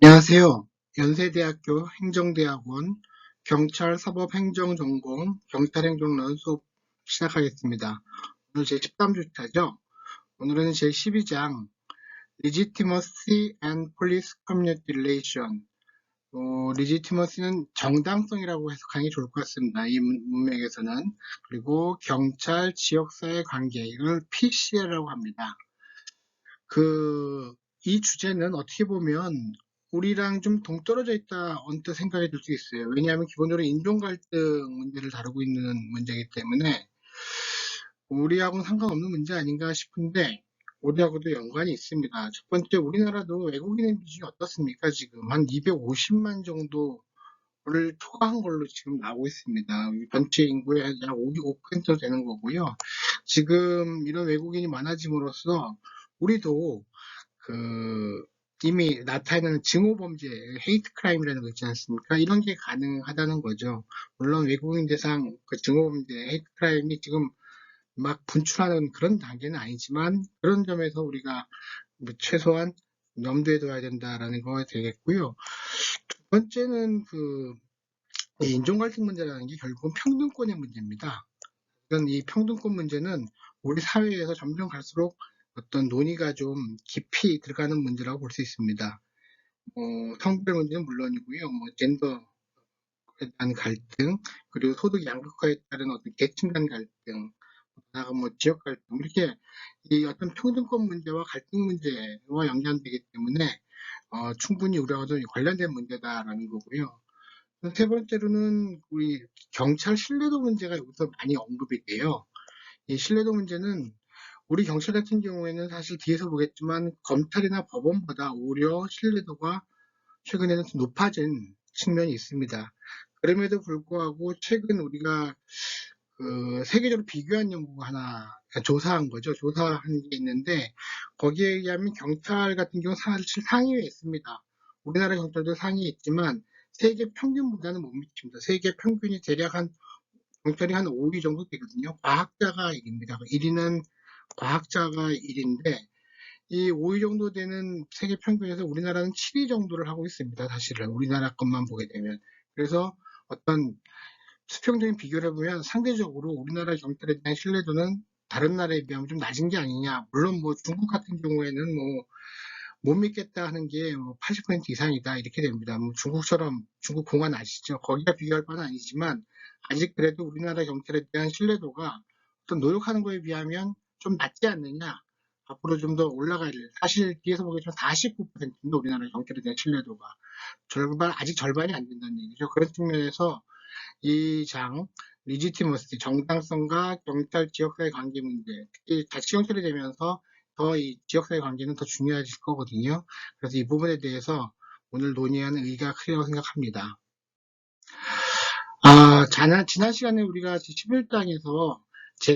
안녕하세요. 연세대학교 행정대학원 경찰사법행정전공 경찰행정론 수업 시작하겠습니다. 오늘 제13주차죠. 오늘은 제12장 Legitimacy and Police Community Relation. Legitimacy는 정당성이라고 해석하는 게 좋을 것 같습니다. 이 문맥에서는. 그리고 경찰 지역사회 관계, 이걸 PCL이라고 합니다. 이 주제는 어떻게 보면 우리랑 좀 동떨어져 있다 언뜻 생각이 들 수 있어요. 왜냐하면 기본적으로 인종 갈등 문제를 다루고 있는 문제이기 때문에 우리하고는 상관없는 문제 아닌가 싶은데 우리하고도 연관이 있습니다. 첫 번째, 우리나라도 외국인의 비중이 어떻습니까? 지금 한 250만 정도를 초과한 걸로 지금 나오고 있습니다. 전체 인구의 약 5% 되는 거고요. 지금 이런 외국인이 많아짐으로써 우리도 이미 나타나는 증오범죄, 헤이트 크라임이라는 거 있지 않습니까? 이런 게 가능하다는 거죠. 물론 외국인 대상 증오범죄, 헤이트 크라임이 지금 막 분출하는 그런 단계는 아니지만 그런 점에서 우리가 뭐 최소한 염두에 둬야 된다라는 거 되겠고요. 두 번째는 인종 갈등 문제라는 게 결국은 평등권의 문제입니다. 이 평등권 문제는 우리 사회에서 점점 갈수록 어떤 논의가 좀 깊이 들어가는 문제라고 볼 수 있습니다. 성별 문제는 물론이고요. 젠더에 대한 갈등, 그리고 소득 양극화에 따른 어떤 계층 간 갈등, 나아가 지역 갈등, 이렇게 이 어떤 평등권 문제와 갈등 문제와 연관되기 때문에 충분히 우리하고도 관련된 문제다라는 거고요. 세 번째로는 우리 경찰 신뢰도 문제가 여기서 많이 언급이 돼요. 이 신뢰도 문제는 우리 경찰 같은 경우에는 사실 뒤에서 보겠지만 검찰이나 법원보다 오히려 신뢰도가 최근에는 좀 높아진 측면이 있습니다. 그럼에도 불구하고 최근 우리가 세계적으로 비교한 연구가 하나 조사한 거죠. 조사한 게 있는데 거기에 의하면 경찰 같은 경우 사실 상위에 있습니다. 우리나라 경찰도 상위에 있지만 세계 평균보다는 못 미칩니다. 세계 평균이 대략 경찰이 한 5위 정도 되거든요. 과학자가 1위입니다. 1위는 과학자가 1위인데 이 5위 정도 되는 세계 평균에서 우리나라는 7위 정도를 하고 있습니다. 사실은 우리나라 것만 보게 되면. 그래서 어떤 수평적인 비교를 해보면 상대적으로 우리나라 경찰에 대한 신뢰도는 다른 나라에 비하면 좀 낮은 게 아니냐. 물론 중국 같은 경우에는 못 믿겠다 하는 게 80% 이상이다 이렇게 됩니다. 중국처럼 중국 공안 아시죠? 거기가 비교할 바는 아니지만 아직 그래도 우리나라 경찰에 대한 신뢰도가 어떤 노력하는 거에 비하면 좀 낮지 않느냐. 앞으로 좀 더 올라가야 될. 사실 뒤에서 보겠지만 49%인데 우리나라 경찰에 대한 신뢰도가 아직 절반이 안 된다는 얘기죠. 그런 측면에서 이 장 리지티머스 정당성과 경찰 지역사회 관계 문제, 특히 자치경찰이 되면서 더 이 지역사회 관계는 더 중요해질 거거든요. 그래서 이 부분에 대해서 오늘 논의하는 의의가 크다고 생각합니다. 지난 시간에 우리가 11장에서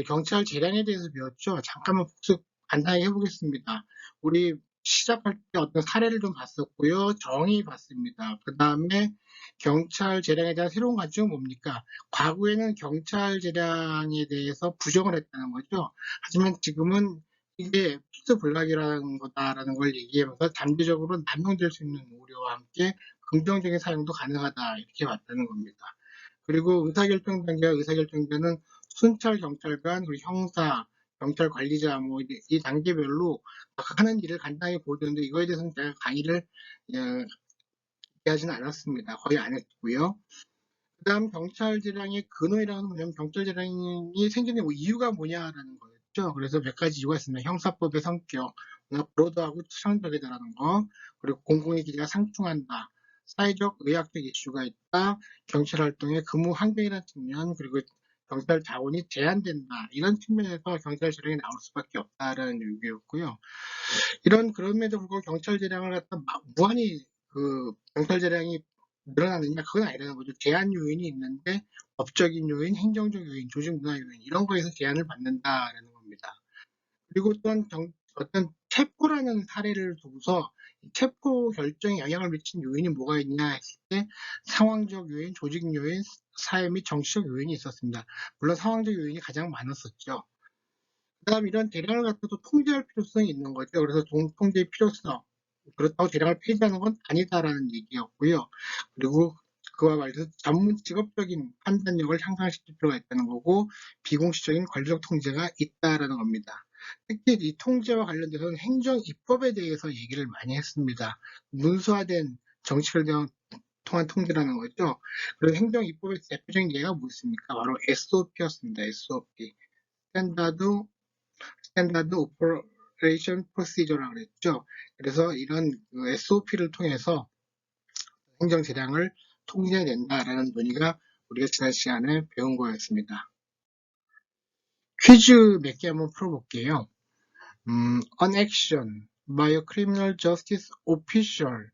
경찰 재량에 대해서 배웠죠. 잠깐만 복습 간단히 해보겠습니다. 우리 시작할 때 어떤 사례를 좀 봤었고요. 정의 봤습니다. 그 다음에 경찰 재량에 대한 새로운 관점은 뭡니까? 과거에는 경찰 재량에 대해서 부정을 했다는 거죠. 하지만 지금은 이게 필수불락이라는 거다라는 걸 얘기하면서 잠재적으로 남용될 수 있는 우려와 함께 긍정적인 사용도 가능하다 이렇게 봤다는 겁니다. 그리고 의사결정 단계와 의사결정자는 순찰 경찰관, 그리고 형사, 경찰 관리자, 이 단계별로 하는 일을 간단히 보여주는데 이거에 대해서는 제가 강의를 하지는 않았습니다. 거의 안 했고요. 그 다음 경찰 재량의 근원이라는 건 뭐냐면 경찰 재량이 생기는 이유가 뭐냐라는 거였죠. 그래서 몇 가지 이유가 있습니다. 형사법의 성격, 브로드하고 추상적이다라는 거, 그리고 공공의 기회가 상충한다. 사회적, 의학적 이슈가 있다. 경찰 활동의 근무 환경이라는 측면, 그리고 경찰 자원이 제한된다. 이런 측면에서 경찰 재량이 나올 수밖에 없다라는 얘기였고요. 그럼에도 불구하고 경찰 재량을 갖다 무한히 경찰 재량이 늘어나느냐 그건 아니라는 거죠. 제한 요인이 있는데 법적인 요인, 행정적 요인, 조직 문화 요인 이런 거에서 제한을 받는다라는 겁니다. 그리고 또한 어떤 체포라는 사례를 두고서 체포 결정에 영향을 미친 요인이 뭐가 있냐 했을 때 상황적 요인, 조직 요인, 사회 및 정치적 요인이 있었습니다. 물론 상황적 요인이 가장 많았었죠. 그다음 이런 대량을 갖다도 통제할 필요성이 있는 거죠. 그래서 통제의 필요성. 그렇다고 재량을 폐지하는 건 아니다라는 얘기였고요. 그리고 그와 관련해서 전문 직업적인 판단력을 향상시킬 필요가 있다는 거고, 비공식적인 권력 통제가 있다라는 겁니다. 특히 이 통제와 관련돼서는 행정 입법에 대해서 얘기를 많이 했습니다. 문서화된 정책을 통한 통제라는 거죠. 그래서 행정 입법의 대표적인 예가 뭐 있습니까? 바로 SOP였습니다. SOP. 스탠다드 오퍼레이션 프로시저라고 그랬죠. 그래서 이런 SOP를 통해서 행정 재량을 통제된다라는 논의가 우리가 지난 시간에 배운 거였습니다. 퀴즈 몇 개 한번 풀어볼게요. An action by a criminal justice official,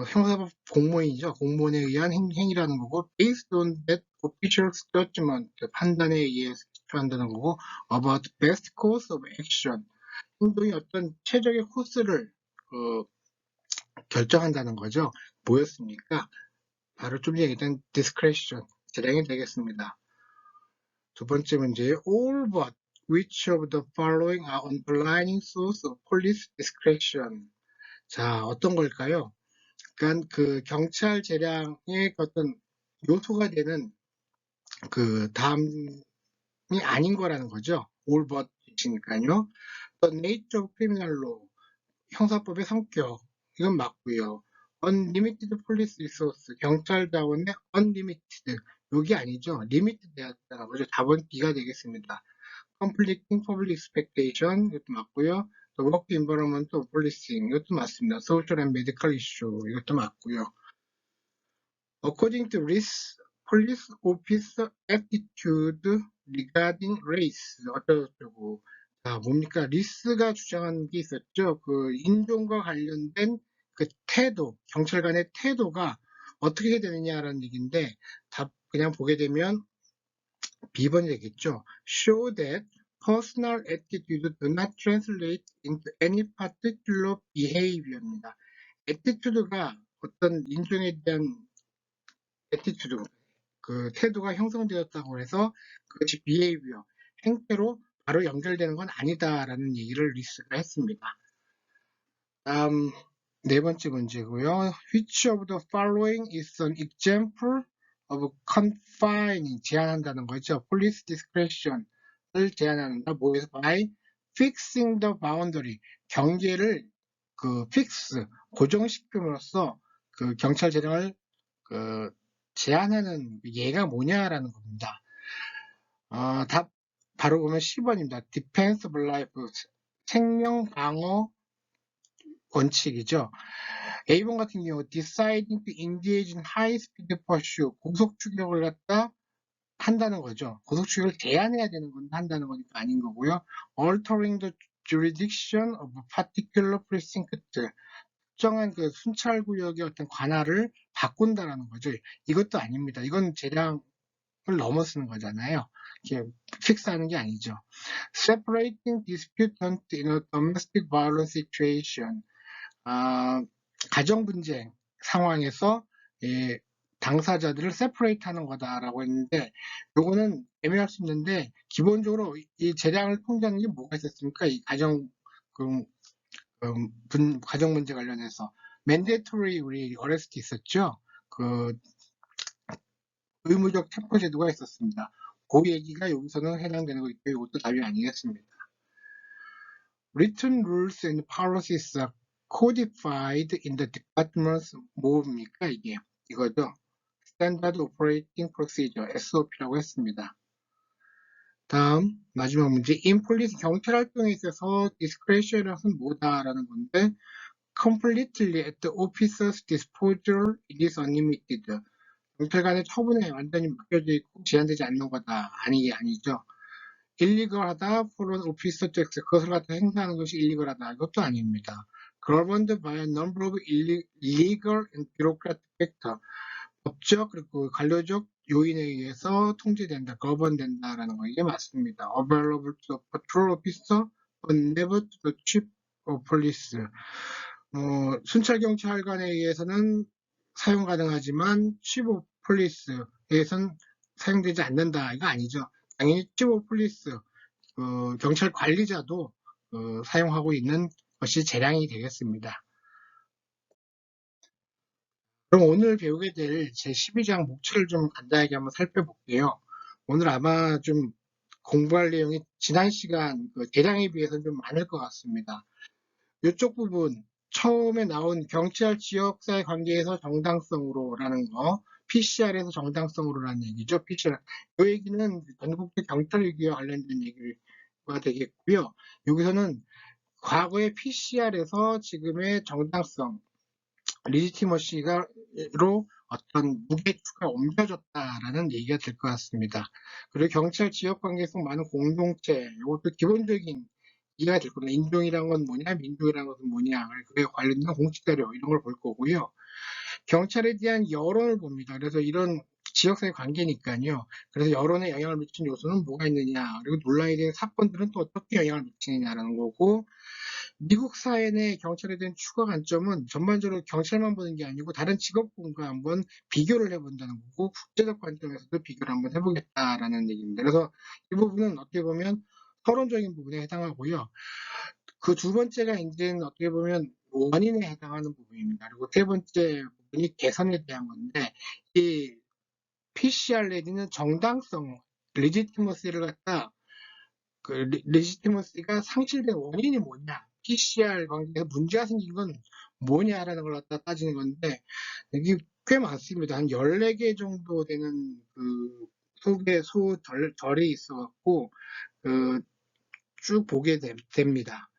형사법 공무원이죠. 공무원에 의한 행위라는 거고, based on that official's judgment, 판단에 의해서 기초한다는 거고, about best course of action, 행동이 어떤 최적의 코스를 결정한다는 거죠. 뭐였습니까? 바로 좀 전에 얘기했던 discretion, 재량이 되겠습니다. 두 번째 문제, all but which of the following are underlying source of police discretion? 자, 어떤 걸까요? 그러니까 그 경찰 재량의 어떤 요소가 되는 그 다음이 아닌 거라는 거죠. all but which니까요. The nature of criminal law, 형사법의 성격, 이건 맞고요. unlimited police resource, 경찰 자원의 unlimited, 여기 아니죠. limited 되었다는 거죠. 답은 B가 되겠습니다. conflicting public expectation, 이것도 맞고요. The work environment of policing, 이것도 맞습니다. social and medical issue, 이것도 맞고요. According to police officer attitude regarding race, 어쩌고저쩌고. 자, 뭡니까? 리스가 주장한 게 있었죠. 그 인종과 관련된 그 태도, 경찰 간의 태도가 어떻게 해야 되느냐라는 얘기인데, 답 그냥 보게 되면 B번이 되겠죠. Show that personal attitude do not translate into any particular behavior입니다. attitude가 어떤 인종에 대한 attitude, 그 태도가 형성되었다고 해서 그것이 behavior, 행태로 바로 연결되는 건 아니다라는 얘기를 리스가 했습니다. 다음 네 번째 문제고요. Which of the following is an example of confining, 제한한다는 거죠. police discretion을 제한한다. 뭐에서? by fixing the boundary, 경계를 그 fix, 고정시킴으로써 그 경찰 재량을 그 제한하는 예가 뭐냐라는 겁니다. 답 바로 보면 10번입니다. Defense of Life, 생명 방어 원칙이죠. A번 같은 경우 deciding to engage in high speed pursuit, 고속 추격을 갖다 한다는 거죠. 고속 추격을 제한해야 되는 건 한다는 거니까 아닌 거고요. Altering the jurisdiction of a particular precinct, 특정한 그 순찰구역의 어떤 관할을 바꾼다라는 거죠. 이것도 아닙니다. 이건 재량을 넘어서는 거잖아요. 이렇게 픽스하는 게 아니죠. Separating disputant in a domestic violence situation, 가정 분쟁 상황에서 당사자들을 세퍼레이트 하는 거다라고 했는데, 요거는 애매할 수 있는데 기본적으로 이 재량을 통제하는 게 뭐가 있었습니까? 이 가정 가정 문제 관련해서 mandatory 우리 어레스트 있었죠. 그 의무적 체포 제도가 있었습니다. 그 얘기가 여기서는 해당되는 거기 때문에 이것도 답이 아니겠습니다. Written rules and policies are codified in the department's 뭡니까 이게? 이거죠. Standard Operating Procedure, SOP라고 했습니다. 다음 마지막 문제, in police, 경찰 활동에 있어서 discretion은 뭐다라는 건데, completely at the officer's disposal, it is unlimited. 경찰관의 처분에 완전히 맡겨져 있고 제한되지 않는 거다. 아니죠. illegal하다, for an officer to exercise, 그것을 갖다 행사하는 것이 illegal하다. 이것도 아닙니다. governed by a number of legal and bureaucratic factors, 법적 그리고 관료적 요인에 의해서 통제된다, govern된다라는 거, 이게 맞습니다. available to the patrol officer, but never to the chief of police. 순찰경찰관에 의해서는 사용 가능하지만 chief of police에선 사용되지 않는다. 이거 아니죠. 당연히 chief of police, 경찰 관리자도 사용하고 있는 것이 재량이 되겠습니다. 그럼 오늘 배우게 될 제12장 목차를 좀 간단하게 한번 살펴볼게요. 오늘 아마 좀 공부할 내용이 지난 시간 그 대량에 비해서 좀 많을 것 같습니다. 이쪽 부분 처음에 나온 경찰 지역사회 관계에서 정당성으로라는 거, PCR에서 정당성으로라는 얘기죠. PCR. 이 얘기는 전국적 경찰 위기와 관련된 얘기가 되겠고요. 여기서는 과거의 PCR에서 지금의 정당성, 리지티머시가로 어떤 무게추가 옮겨졌다라는 얘기가 될 것 같습니다. 그리고 경찰 지역 관계 속 많은 공동체, 이것도 기본적인 이해가 될 겁니다. 인종이란 건 뭐냐, 민족이란 것은 뭐냐, 그에 관련된 공식 자료 이런 걸 볼 거고요. 경찰에 대한 여론을 봅니다. 그래서 이런 지역사회 관계니까요. 그래서 여론에 영향을 미치는 요소는 뭐가 있느냐, 그리고 논란에 대한 사건들은 또 어떻게 영향을 미치느냐라는 거고, 미국 사회 내 경찰에 대한 추가 관점은 전반적으로 경찰만 보는 게 아니고 다른 직업군과 한번 비교를 해본다는 거고, 국제적 관점에서도 비교를 한번 해보겠다라는 얘기입니다. 그래서 이 부분은 어떻게 보면 서론적인 부분에 해당하고요. 그 두 번째가 이제는 어떻게 보면 원인에 해당하는 부분입니다. 그리고 세 번째 부분이 개선에 대한 건데, 이 PCR 내지는 정당성, 레지티머시를 갖다 그 레지티머시가 상실된 원인이 뭐냐, PCR 관계에서 문제가 생긴 건 뭐냐라는 걸 갖다 따지는 건데, 이게 꽤 많습니다. 한 14개 정도 되는 그 속에 소절이 있어갖고 쭉 보게 됩니다.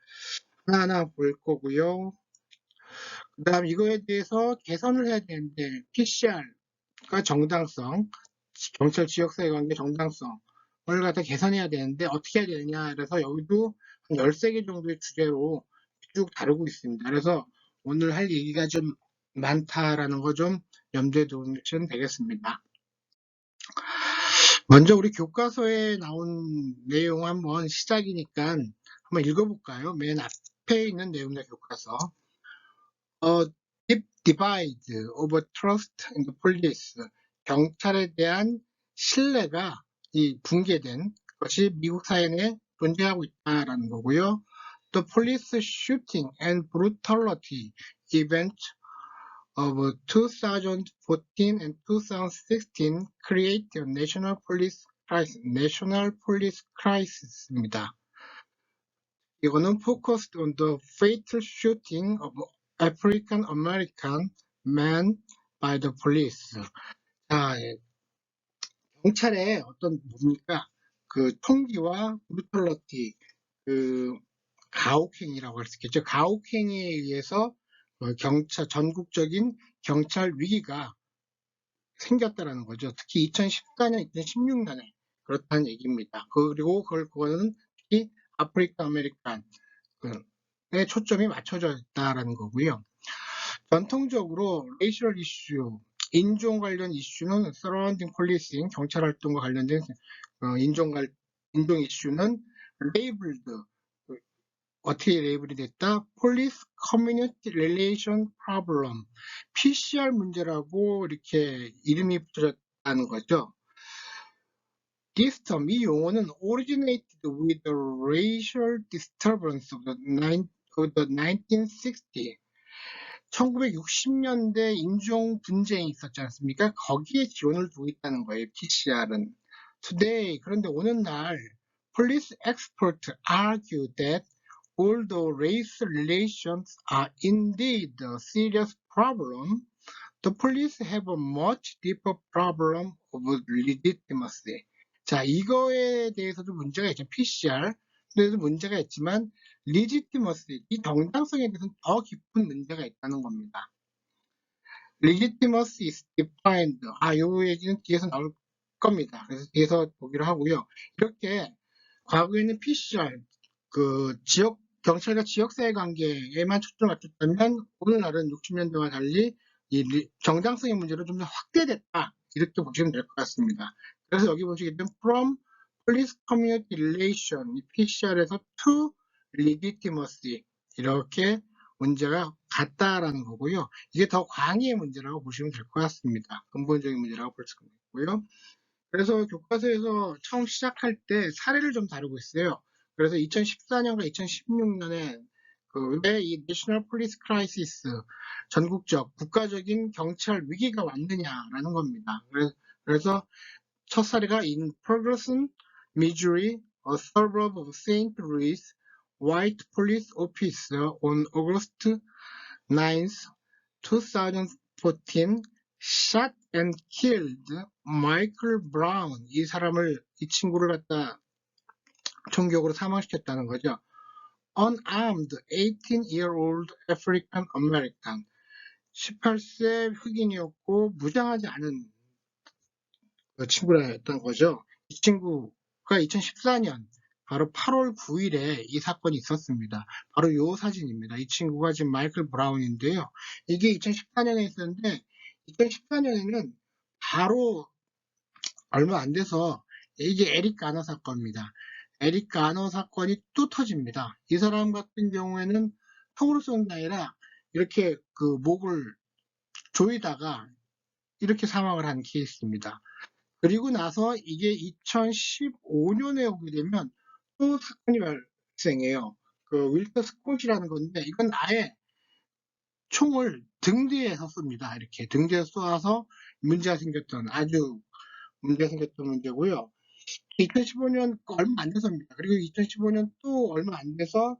하나하나 볼 거고요. 그 다음 이거에 대해서 개선을 해야 되는데, PCR과 정당성, 경찰 지역사회 관계 정당성을 갖다 개선해야 되는데 어떻게 해야 되느냐. 그래서 여기도 한 13개 정도의 주제로 쭉 다루고 있습니다. 그래서 오늘 할 얘기가 좀 많다라는 거 좀 염두에 두시면 되겠습니다. 먼저 우리 교과서에 나온 내용 한번 시작이니까 한번 읽어볼까요? 맨 앞에 있는 내용입니다. 교과서. Deep divide over trust in the police. 경찰에 대한 신뢰가 붕괴된 것이 미국 사회 내에 존재하고 있다라는 거고요. The police shooting and brutality event of 2014 and 2016 create a national police crisis입니다. 이거는 focused on the fatal shooting of African American man by the police. 자, 경찰의 어떤 뭡니까? 그 총기와 브루탈러티, 그 가혹행위라고 할 수 있겠죠. 가혹행위에 의해서 전국적인 경찰 위기가 생겼다라는 거죠. 특히 2014년, 2016년에 그렇다는 얘기입니다. 그거는 특히 아프리카 아메리칸 에 초점이 맞춰져 있다라는 거고요. 전통적으로 레이셜 이슈, 인종 관련 이슈는 서라운딩 폴리싱, 경찰 활동과 관련된 인종 이슈는 레이블드, 어떻게 레이블이 됐다? Police Community Relation Problem, PCR 문제라고 이렇게 이름이 붙여졌다는 거죠. This term, 이 용어는 originated with the racial disturbance of the 1960. 1960년대 인종 분쟁이 있었지 않습니까? 거기에 기원을 두고 있다는 거예요, PCR은. Today, 그런데 오늘날 police experts argue that although race relations are indeed a serious problem, the police have a much deeper problem of legitimacy. 자, 이거에 대해서도 문제가 있죠. PCR. 에도 문제가 있지만, legitimacy, 이 정당성에 대해서는 더 깊은 문제가 있다는 겁니다. legitimacy is defined. 요 얘기는 뒤에서 나올 겁니다. 그래서 뒤에서 보기로 하고요. 이렇게 과거에는 PCR, 경찰과 지역사회 관계에만 초점을 맞췄다면, 오늘날은 60년대와 달리 이 정당성의 문제로 좀 더 확대됐다. 이렇게 보시면 될 것 같습니다. 그래서 여기 보시게 되면 from police community relation, PCR에서 to legitimacy 이렇게 문제가 같다라는 거고요. 이게 더 광의의 문제라고 보시면 될 것 같습니다. 근본적인 문제라고 볼 수가 있고요. 그래서 교과서에서 처음 시작할 때 사례를 좀 다루고 있어요. 그래서 2014년과 2016년에 왜 이 National Police Crisis, 전국적, 국가적인 경찰 위기가 왔느냐라는 겁니다. 그래서 첫 사례가 in Ferguson, Missouri, a suburb of St. Louis, white police officer on August 9th, 2014 shot and killed Michael Brown. 이 친구를 갖다 총격으로 사망시켰다는 거죠. Unarmed 18-year-old African American. 18세 흑인이었고 무장하지 않은 친구였던 거죠. 이 친구가 2014년 바로 8월 9일에 이 사건이 있었습니다. 바로 이 사진입니다. 이 친구가 지금 마이클 브라운인데요. 이게 2014년에 있었는데 2014년에는 바로 얼마 안 돼서 이게 에릭 가너 사건입니다. 에릭 가너 사건이 또 터집니다. 이 사람 같은 경우에는 총으로 쏜 게 아니라 이렇게 그 목을 조이다가 이렇게 사망을 한 케이스입니다. 그리고 나서 이게 2015년에 오게 되면 또 사건이 발생해요. 그 윌터 스콧이라는 건데 이건 아예 총을 등 뒤에서 쏩니다. 이렇게 등 뒤에서 쏘아서 아주 문제가 생겼던 문제고요. 2015년 얼마 안 돼서입니다. 그리고 2015년 또 얼마 안 돼서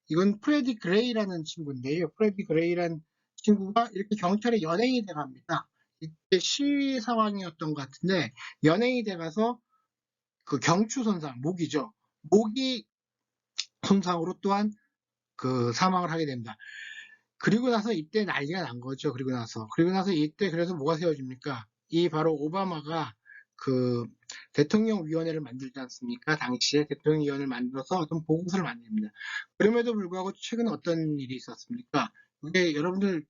이건 프레디 그레이라는 친구인데요. 프레디 그레이라는 친구가 이렇게 경찰에 연행이 돼 갑니다. 이때 시위 상황이었던 것 같은데 연행이 돼 가서 그 경추 손상, 목이죠. 목이 손상으로 또한 그 사망을 하게 됩니다. 그리고 나서 이때 난리가 난 거죠. 그리고 나서 이때 그래서 뭐가 세워집니까? 이 바로 오바마가 그 대통령위원회를 만들지 않습니까? 당시에 대통령위원회를 만들어서 어떤 보고서를 만듭니다. 그럼에도 불구하고 최근에 어떤 일이 있었습니까? 이게 여러분들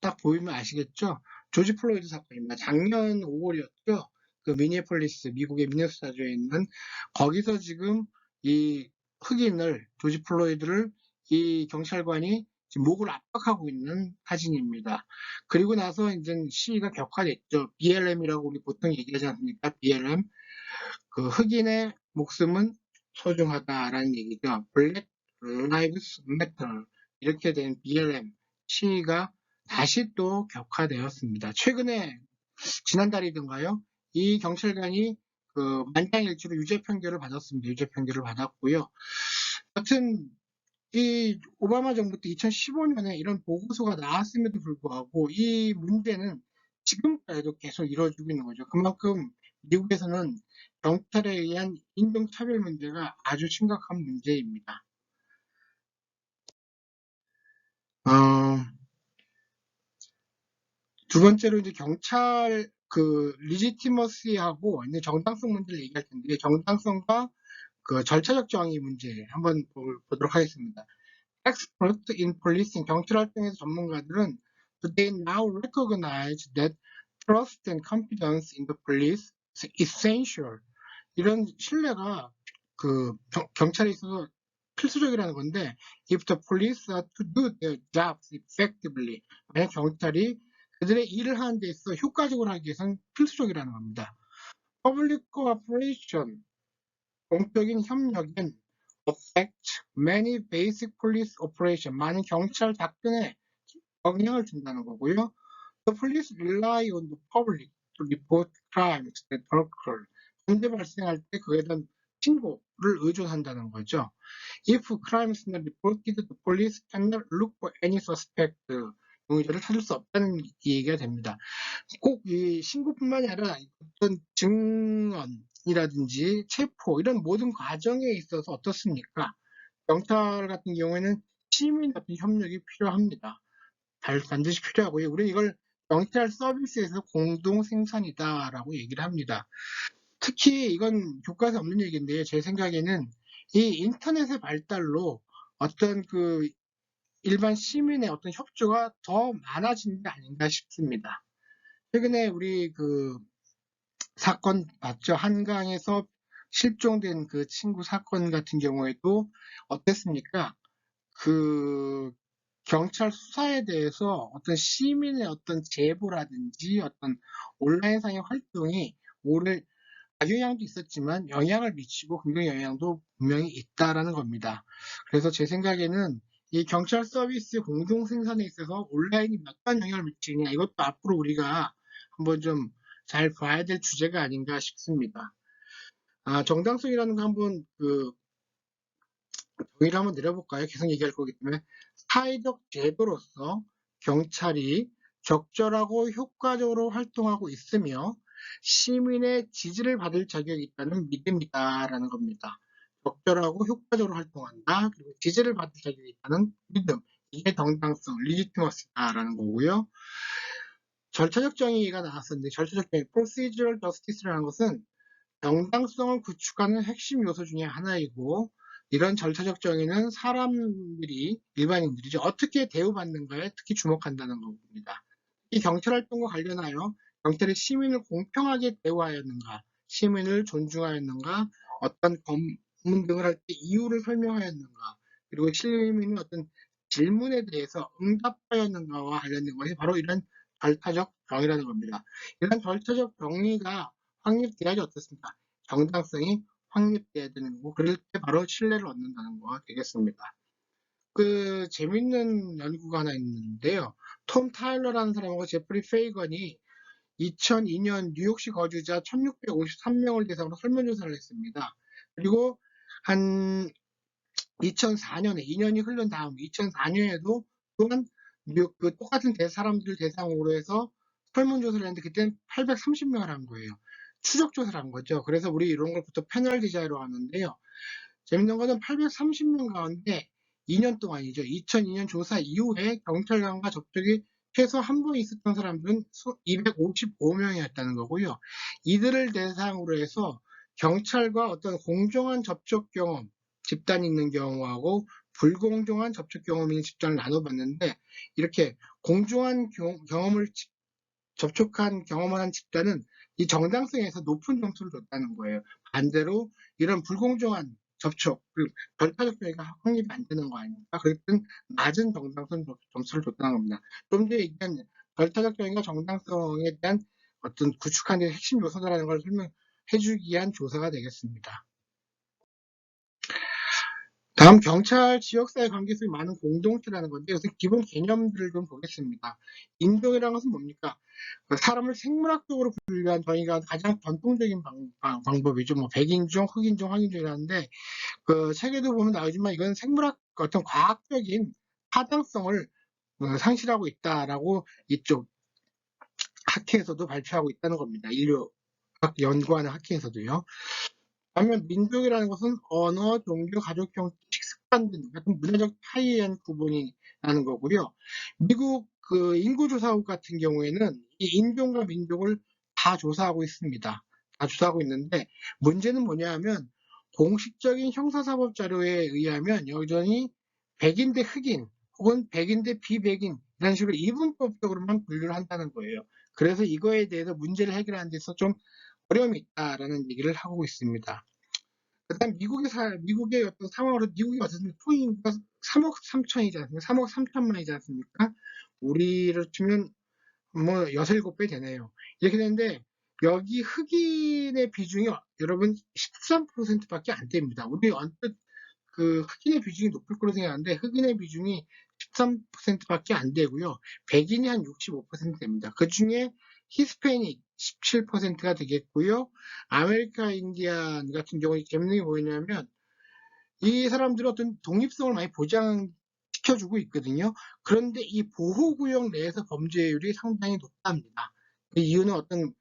딱 보이면 아시겠죠? 조지 플로이드 사건입니다. 작년 5월이었죠. 그 미니애폴리스, 미국의 미네소타주에 있는 거기서 지금 이 흑인을 조지 플로이드를 이 경찰관이 지금 목을 압박하고 있는 사진입니다. 그리고 나서 이제 시위가 격화됐죠. BLM이라고 우리 보통 얘기하지 않습니까? BLM. 그 흑인의 목숨은 소중하다라는 얘기죠. Black Lives Matter. 이렇게 된 BLM 시위가 다시 또 격화되었습니다. 최근에 지난달이던가요? 이 경찰관이 그 만장일치로 유죄 판결을 받았습니다. 유죄 판결을 받았고요. 하여튼 이 오바마 정부 때 2015년에 이런 보고서가 나왔음에도 불구하고 이 문제는 지금까지도 계속 이루어지고 있는 거죠. 그만큼 미국에서는 경찰에 의한 인종차별 문제가 아주 심각한 문제입니다. 어, 두 번째로 이제 경찰 그 리지티머시하고 이제 정당성 문제를 얘기할 텐데 정당성과 그 절차적 정의 문제 한번 보도록 하겠습니다. Experts in policing 경찰 활동에서 전문가들은 they now recognize that trust and confidence in the police is essential. 이런 신뢰가 그 경찰에 있어서 필수적이라는 건데 if the police are to do their jobs effectively 만약 경찰이 그들의 일을 하는 데 있어 효과적으로 하기 위해서는 필수적이라는 겁니다. Public cooperation 공적인 협력은 affect many basic police operation 많은 경찰 작전에 영향을 준다는 거고요. The police rely on the public to report crimes that occur. 범죄 발생할 때 그에 대한 신고를 의존한다는 거죠. If crime is not reported, the police cannot look for any suspect. 용의자를 찾을 수 없다는 얘기가 됩니다. 꼭 이 신고뿐만이 아니라 어떤 증언이라든지 체포 이런 모든 과정에 있어서 어떻습니까? 경찰 같은 경우에는 시민 같은 협력이 필요합니다. 반드시 필요하고요. 우리는 이걸 경찰 서비스에서 공동 생산이다라고 얘기를 합니다. 특히 이건 교과서에 없는 얘기인데 제 생각에는 이 인터넷의 발달로 어떤 그 일반 시민의 어떤 협조가 더 많아진 게 아닌가 싶습니다. 최근에 우리 그 사건 봤죠? 한강에서 실종된 그 친구 사건 같은 경우에도 어땠습니까? 그 경찰 수사에 대해서 어떤 시민의 어떤 제보라든지 어떤 온라인상의 활동이 오늘 악영향도 있었지만 영향을 미치고 긍정 영향도 분명히 있다라는 겁니다. 그래서 제 생각에는 이 경찰 서비스 공동 생산에 있어서 온라인이 어떤 영향을 미치느냐, 이것도 앞으로 우리가 한번 좀 잘 봐야 될 주제가 아닌가 싶습니다. 정당성이라는 거 한번 정의를 한번 내려볼까요? 계속 얘기할 거기 때문에. 사회적 제도로서 경찰이 적절하고 효과적으로 활동하고 있으며 시민의 지지를 받을 자격이 있다는 믿음이다라는 겁니다. 적절하고 효과적으로 활동한다. 그리고 지지를 받을 자격이 있다는 믿음. 이게 정당성, 리지티머시다라는 거고요. 절차적 정의가 나왔었는데, 절차적 정의, procedural justice라는 것은 정당성을 구축하는 핵심 요소 중에 하나이고, 이런 절차적 정의는 사람들이, 일반인들이죠, 어떻게 대우받는가에 특히 주목한다는 겁니다. 이 경찰 활동과 관련하여 경찰이 시민을 공평하게 대우하였는가, 시민을 존중하였는가, 어떤 검문 등을 할 때 이유를 설명하였는가, 그리고 시민의 어떤 질문에 대해서 응답하였는가와 관련된 것이 바로 이런 절차적 정의라는 겁니다. 이런 절차적 정의가 확립돼야지 어떻습니까? 정당성이 확립돼야 되는 거고, 그럴 때 바로 신뢰를 얻는다는 거 되겠습니다. 재밌는 연구가 하나 있는데요. 톰 타일러라는 사람하고 제프리 페이건이 2002년 뉴욕시 거주자 1653명을 대상으로 설문조사를 했습니다. 그리고 한 2004년에, 2년이 흐른 다음 2004년에도 또한 뉴욕 똑같은 사람들 대상으로 해서 설문조사를 했는데, 그때는 830명을 한 거예요. 추적조사를 한 거죠. 그래서 우리 이런 걸 보통 패널 디자이로 하는데요. 재밌는 거는 830명 가운데 2년 동안이죠. 2002년 조사 이후에 경찰관과 접촉이 최소 한 번 있었던 사람들은 255명이었다는 거고요. 이들을 대상으로 해서 경찰과 어떤 공정한 접촉 경험, 집단이 있는 경우하고 불공정한 접촉 경험이 있는 집단을 나눠봤는데, 이렇게 공정한 경험을 접촉한 경험을 한 집단은 이 정당성에서 높은 점수를 줬다는 거예요. 반대로 이런 불공정한 접촉, 절차적 정의가 확립이 안 되는 거 아닙니까? 그랬던 낮은 정당성 점수를 줬다는 겁니다. 좀 전에 얘기한 절차적 정의가 정당성에 대한 어떤 구축한 데 핵심 요소다라는 걸 설명해주기 위한 조사가 되겠습니다. 다음, 경찰 지역사회 관계 속에 많은 공동체라는 건데, 여기서 기본 개념들을 좀 보겠습니다. 인종이라는 것은 뭡니까? 사람을 생물학적으로 분류한 정의가 가장 전통적인 방법이죠. 뭐 백인종, 흑인종, 황인종이라는데, 책에도 보면 나오지만 이건 생물학 어떤 과학적인 타당성을 상실하고 있다라고 이쪽 학회에서도 발표하고 있다는 겁니다. 인류학 연구하는 학회에서도요. 반면 민족이라는 것은 언어, 종교, 가족 형식, 식습관 등 같은 문화적 차이에 의한 구분이라는 거고요. 미국 인구조사국 같은 경우에는 이 인종과 민족을 다 조사하고 있습니다. 다 조사하고 있는데, 문제는 뭐냐 하면 공식적인 형사사법 자료에 의하면 여전히 백인 대 흑인 혹은 백인 대 비백인 이런 식으로 이분법적으로만 분류를 한다는 거예요. 그래서 이거에 대해서 문제를 해결하는 데서 좀 어려움이 있다라는 얘기를 하고 있습니다. 그다음 미국의 어떤 상황으로, 미국이 어쨌든 토인가 3억 3천이지 않습니까? 3억 3천만이지 않습니까? 우리로 치면 뭐 6, 7배 되네요. 이렇게 되는데, 여기 흑인의 비중이 여러분 13%밖에 안 됩니다. 우리 언뜻 흑인의 비중이 높을 거로 생각하는데, 흑인의 비중이 13%밖에 안 되고요. 백인이 한 65% 됩니다. 그 중에 히스패닉 17%가 되겠고요. 아메리카 인디안 같은 경우에 재밌는 게 뭐냐면, 이 사람들은 어떤 독립성을 많이 보장시켜주고 있거든요. 그런데 이 보호구역 내에서 범죄율이 상당히 높답니다. 그 이유는 어떤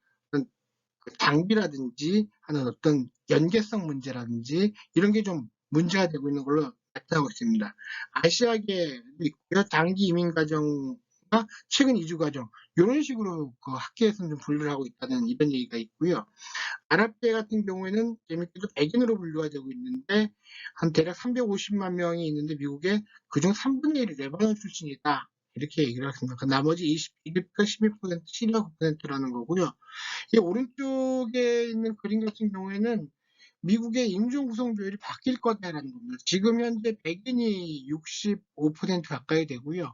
장비라든지 하는 어떤 연계성 문제라든지 이런 게 좀 문제가 되고 있는 걸로 나타나고 있습니다. 아시아계도 있고요. 장기 이민 가정과 최근 이주 가정, 이런 식으로 학계에서는 좀 분류를 하고 있다는 이런 얘기가 있고요. 아랍계 같은 경우에는 재밌게도 백인으로 분류가 되고 있는데, 한 대략 350만 명이 있는데 미국에 그중 3분의 1이 레바논 출신이다, 이렇게 얘기를 했습니다. 나머지 21%, 12%, 12%라는 거고요. 이 오른쪽에 있는 그림 같은 경우에는 미국의 인종 구성 비율이 바뀔 거다라는 겁니다. 지금 현재 백인이 65% 가까이 되고요.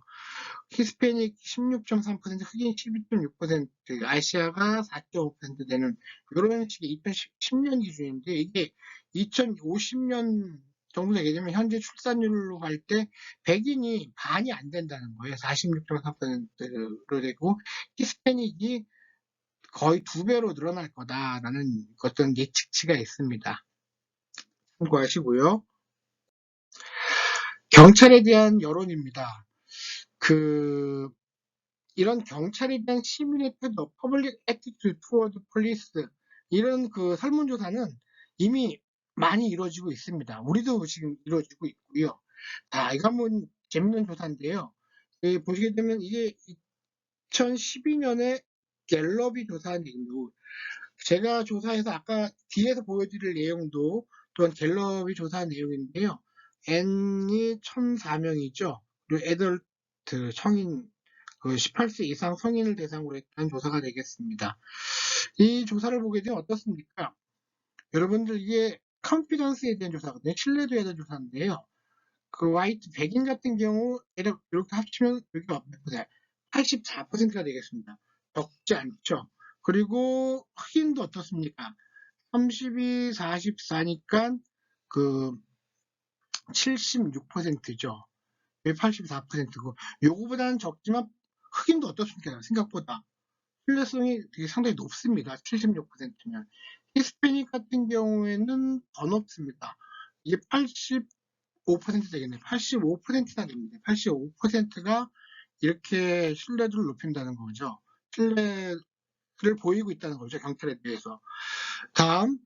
히스패닉 16.3%, 흑인 12.6%, 아시아가 4.5% 되는 이런 식의 2010년 기준인데, 이게 2050년 정도 되게 되면 현재 출산율로 갈 때 백인이 반이 안 된다는 거예요. 46.3%로 되고 히스패닉이 거의 2배로 늘어날 거다라는 어떤 예측치가 있습니다. 참고하시고요. 경찰에 대한 여론입니다. 이런 경찰에 대한 시민의 태도, public attitude toward police, 이런 설문조사는 이미 많이 이루어지고 있습니다. 우리도 지금 이루어지고 있고요. 이거 한번 재밌는 조사인데요. 보시게 되면 이게 2012년에 갤럽이 조사한 내용도, 제가 조사해서 아까 뒤에서 보여드릴 내용도 또한 갤럽이 조사한 내용인데요. N이 1004명이죠. 그리고 애덜트, 성인, 18세 이상 성인을 대상으로 했던 조사가 되겠습니다. 이 조사를 보게 되면 어떻습니까? 여러분들 이게 컨피던스에 대한 조사거든요. 신뢰도에 대한 조사인데요. 화이트 백인 같은 경우 이렇게 합치면 여기가 몇 퍼센트? 84%가 되겠습니다. 적지 않죠. 그리고 흑인도 어떻습니까? 32, 44니까 76%죠. 84%고 요거보다는 적지만 흑인도 어떻습니까? 생각보다 신뢰성이 되게 상당히 높습니다. 76%면. 히스패닉 같은 경우에는 더 높습니다. 이게 85% 되겠네요. 85%나 됩니다. 85%가 이렇게 신뢰도를 높인다는 거죠. 신뢰를 보이고 있다는 거죠. 경찰에 대해서. 다음,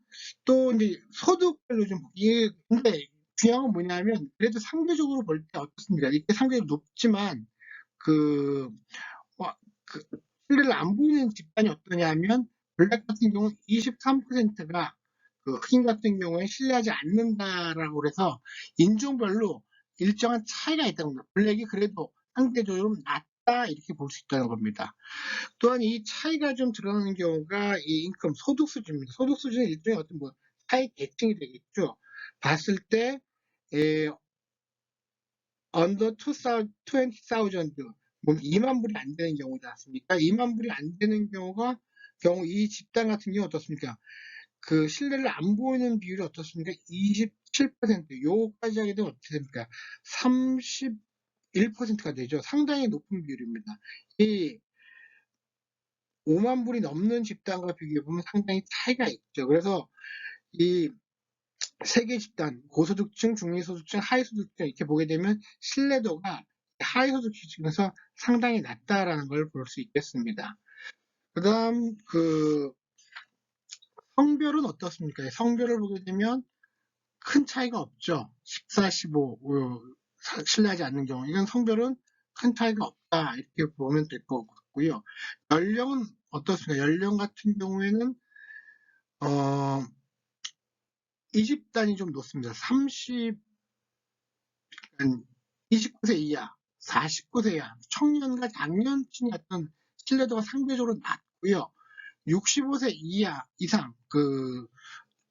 또 이제 소득별로 이게 근데 중요한 건 뭐냐면 그래도 상대적으로 볼 때 어떻습니까? 이게 상대적으로 높지만 그, 와, 그 신뢰를 안 보이는 집단이 어떠냐면 블랙 같은 경우는 23%가 흑인 같은 경우에 신뢰하지 않는다라고 그래서 인종별로 일정한 차이가 있다는 겁니다. 블랙이 그래도 상대적으로 낮다 이렇게 볼 수 있다는 겁니다. 또한 이 차이가 좀 드러나는 경우가 이 인컴 소득 수준입니다. 소득 수준은 일종의 어떤 사회 계층이 되겠죠. 봤을 때 under 20,000 2만 불이 안 되는 경우지 않습니까? 2만 불이 안 되는 경우 이 집단 같은 경우 어떻습니까? 신뢰를 안 보이는 비율이 어떻습니까? 27%. 요거까지 하게 되면 어떻게 됩니까? 31%가 되죠. 상당히 높은 비율입니다. 이 5만 불이 넘는 집단과 비교해 보면 상당히 차이가 있죠. 그래서 이 세 개 집단, 고소득층, 중위소득층, 하위소득층 이렇게 보게 되면 신뢰도가 하위소득층에서 상당히 낮다라는 걸 볼 수 있겠습니다. 그다음 성별은 어떻습니까? 성별을 보게 되면 큰 차이가 없죠. 14, 15 신뢰하지 않는 경우 이건 성별은 큰 차이가 없다 이렇게 보면 될 것 같고요. 연령은 어떻습니까? 연령 같은 경우에는 이 집단이 좀 높습니다. 29세 이하, 49세 이하, 청년과 장년층의 어떤 신뢰도가 상대적으로 낮고요. 65세 이하 이상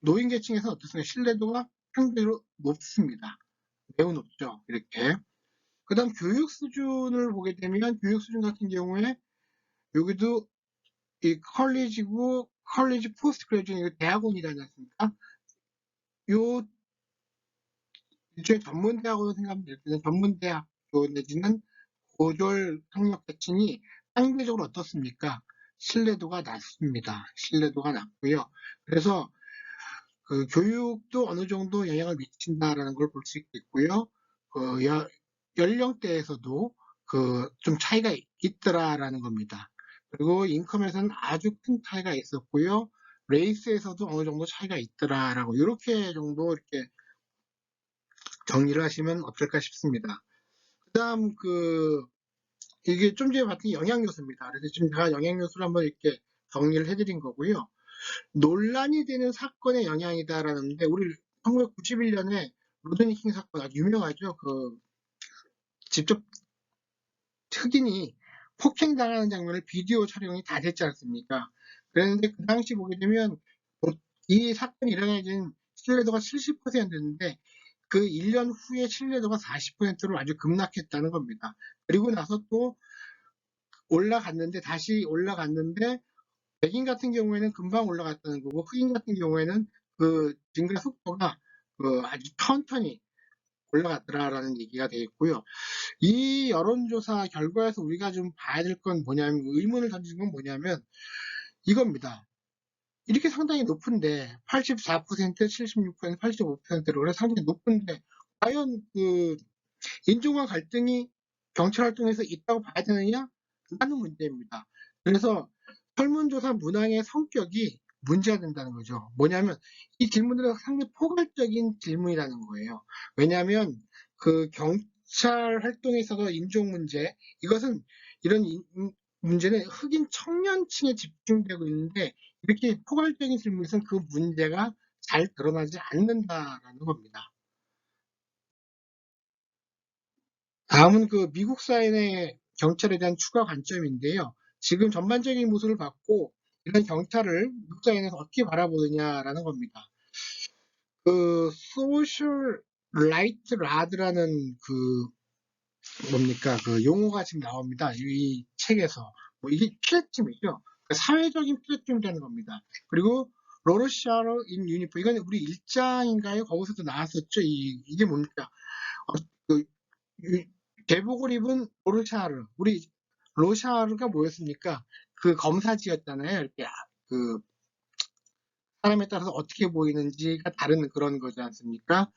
노인 계층에서 어떻습니까? 신뢰도가 상대적으로 높습니다. 매우 높죠. 이렇게. 그다음 교육 수준을 보게 되면 교육 수준 같은 경우에 여기도 이 컬리지 포스트 그레이주에이트 대학원이라지 않습니까? 요 일종의 전문대학으로 생각하면 될 텐데 전문대학교 내지는 고졸 학력 계층이 상대적으로 어떻습니까? 신뢰도가 낮습니다. 신뢰도가 낮고요. 그래서 교육도 어느 정도 영향을 미친다라는 걸 볼 수 있겠고요. 연령대에서도 좀 차이가 있더라라는 겁니다. 그리고 인컴에서는 아주 큰 차이가 있었고요. 레이스에서도 어느 정도 차이가 있더라라고 이렇게 정도 이렇게 정리를 하시면 어떨까 싶습니다. 그다음 이게 좀 전에 봤던 영향 요소입니다. 그래서 지금 제가 영향 요소를 한번 이렇게 정리를 해드린 거고요. 논란이 되는 사건의 영향이다라는데 우리 1991년에 로드니 킹 사건 아주 유명하죠. 직접 흑인이 폭행당하는 장면을 비디오 촬영이 다 됐지 않습니까? 그랬는데 그 당시 보게 되면 이 사건이 일어나진 신뢰도가 70%였는데 그 1년 후에 신뢰도가 40%로 아주 급락했다는 겁니다. 그리고 나서 또 다시 올라갔는데 백인 같은 경우에는 금방 올라갔다는 거고 흑인 같은 경우에는 증가 속도가 아주 천천히 올라갔더라라는 얘기가 되어 있고요. 이 여론조사 결과에서 우리가 좀 봐야 될 건 뭐냐면, 의문을 던지는 건 뭐냐면 이겁니다. 이렇게 상당히 높은데 84%, 76%, 85%로 그래 상당히 높은데 과연 그 인종과 갈등이 경찰 활동에서 있다고 봐야 되느냐? 하는 문제입니다. 그래서 설문조사 문항의 성격이 문제가 된다는 거죠. 뭐냐면 이 질문들은 상당히 포괄적인 질문이라는 거예요. 왜냐하면 그 경찰 활동에 있어서 인종 문제, 이것은 이런 문제는 흑인 청년층에 집중되고 있는데 이렇게 포괄적인 질문에서는 그 문제가 잘 드러나지 않는다라는 겁니다. 다음은 그 미국 사회의 경찰에 대한 추가 관점인데요. 지금 전반적인 모습을 봤고 이런 경찰을 미국 사회에서 어떻게 바라보느냐라는 겁니다. 그 소셜 라이트 라드라는 그 뭡니까 그 용어가 지금 나옵니다. 이 책에서 뭐 이게 플랫쯤이죠. 그러니까 사회적인 플랫쯤이라는 겁니다. 그리고 로르샤르 인 유니폼 이건 우리 일장인가요? 거기서도 나왔었죠. 이게 뭡니까? 그 제복을 입은 로르샤르, 우리 로샤르가 뭐였습니까? 그 검사지였잖아요. 이렇게 그 사람에 따라서 어떻게 보이는지가 다른 그런 거지 않습니까?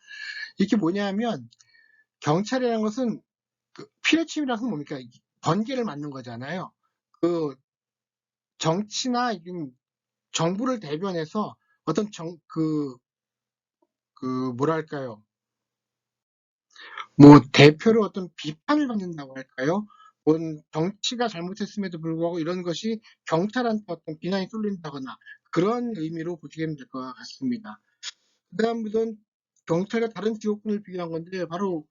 이게 뭐냐면 경찰이라는 것은 그 피레침이라는 것은 뭡니까? 번개를 맞는 거잖아요. 그 정치나 정부를 대변해서 어떤 뭐랄까요? 뭐 대표로 어떤 비판을 받는다고 할까요? 뭔 정치가 잘못했음에도 불구하고 이런 것이 경찰한테 어떤 비난이 쏠린다거나 그런 의미로 보시면 될 것 같습니다. 그다음부터는 경찰과 다른 직업군을 비교한 건데 바로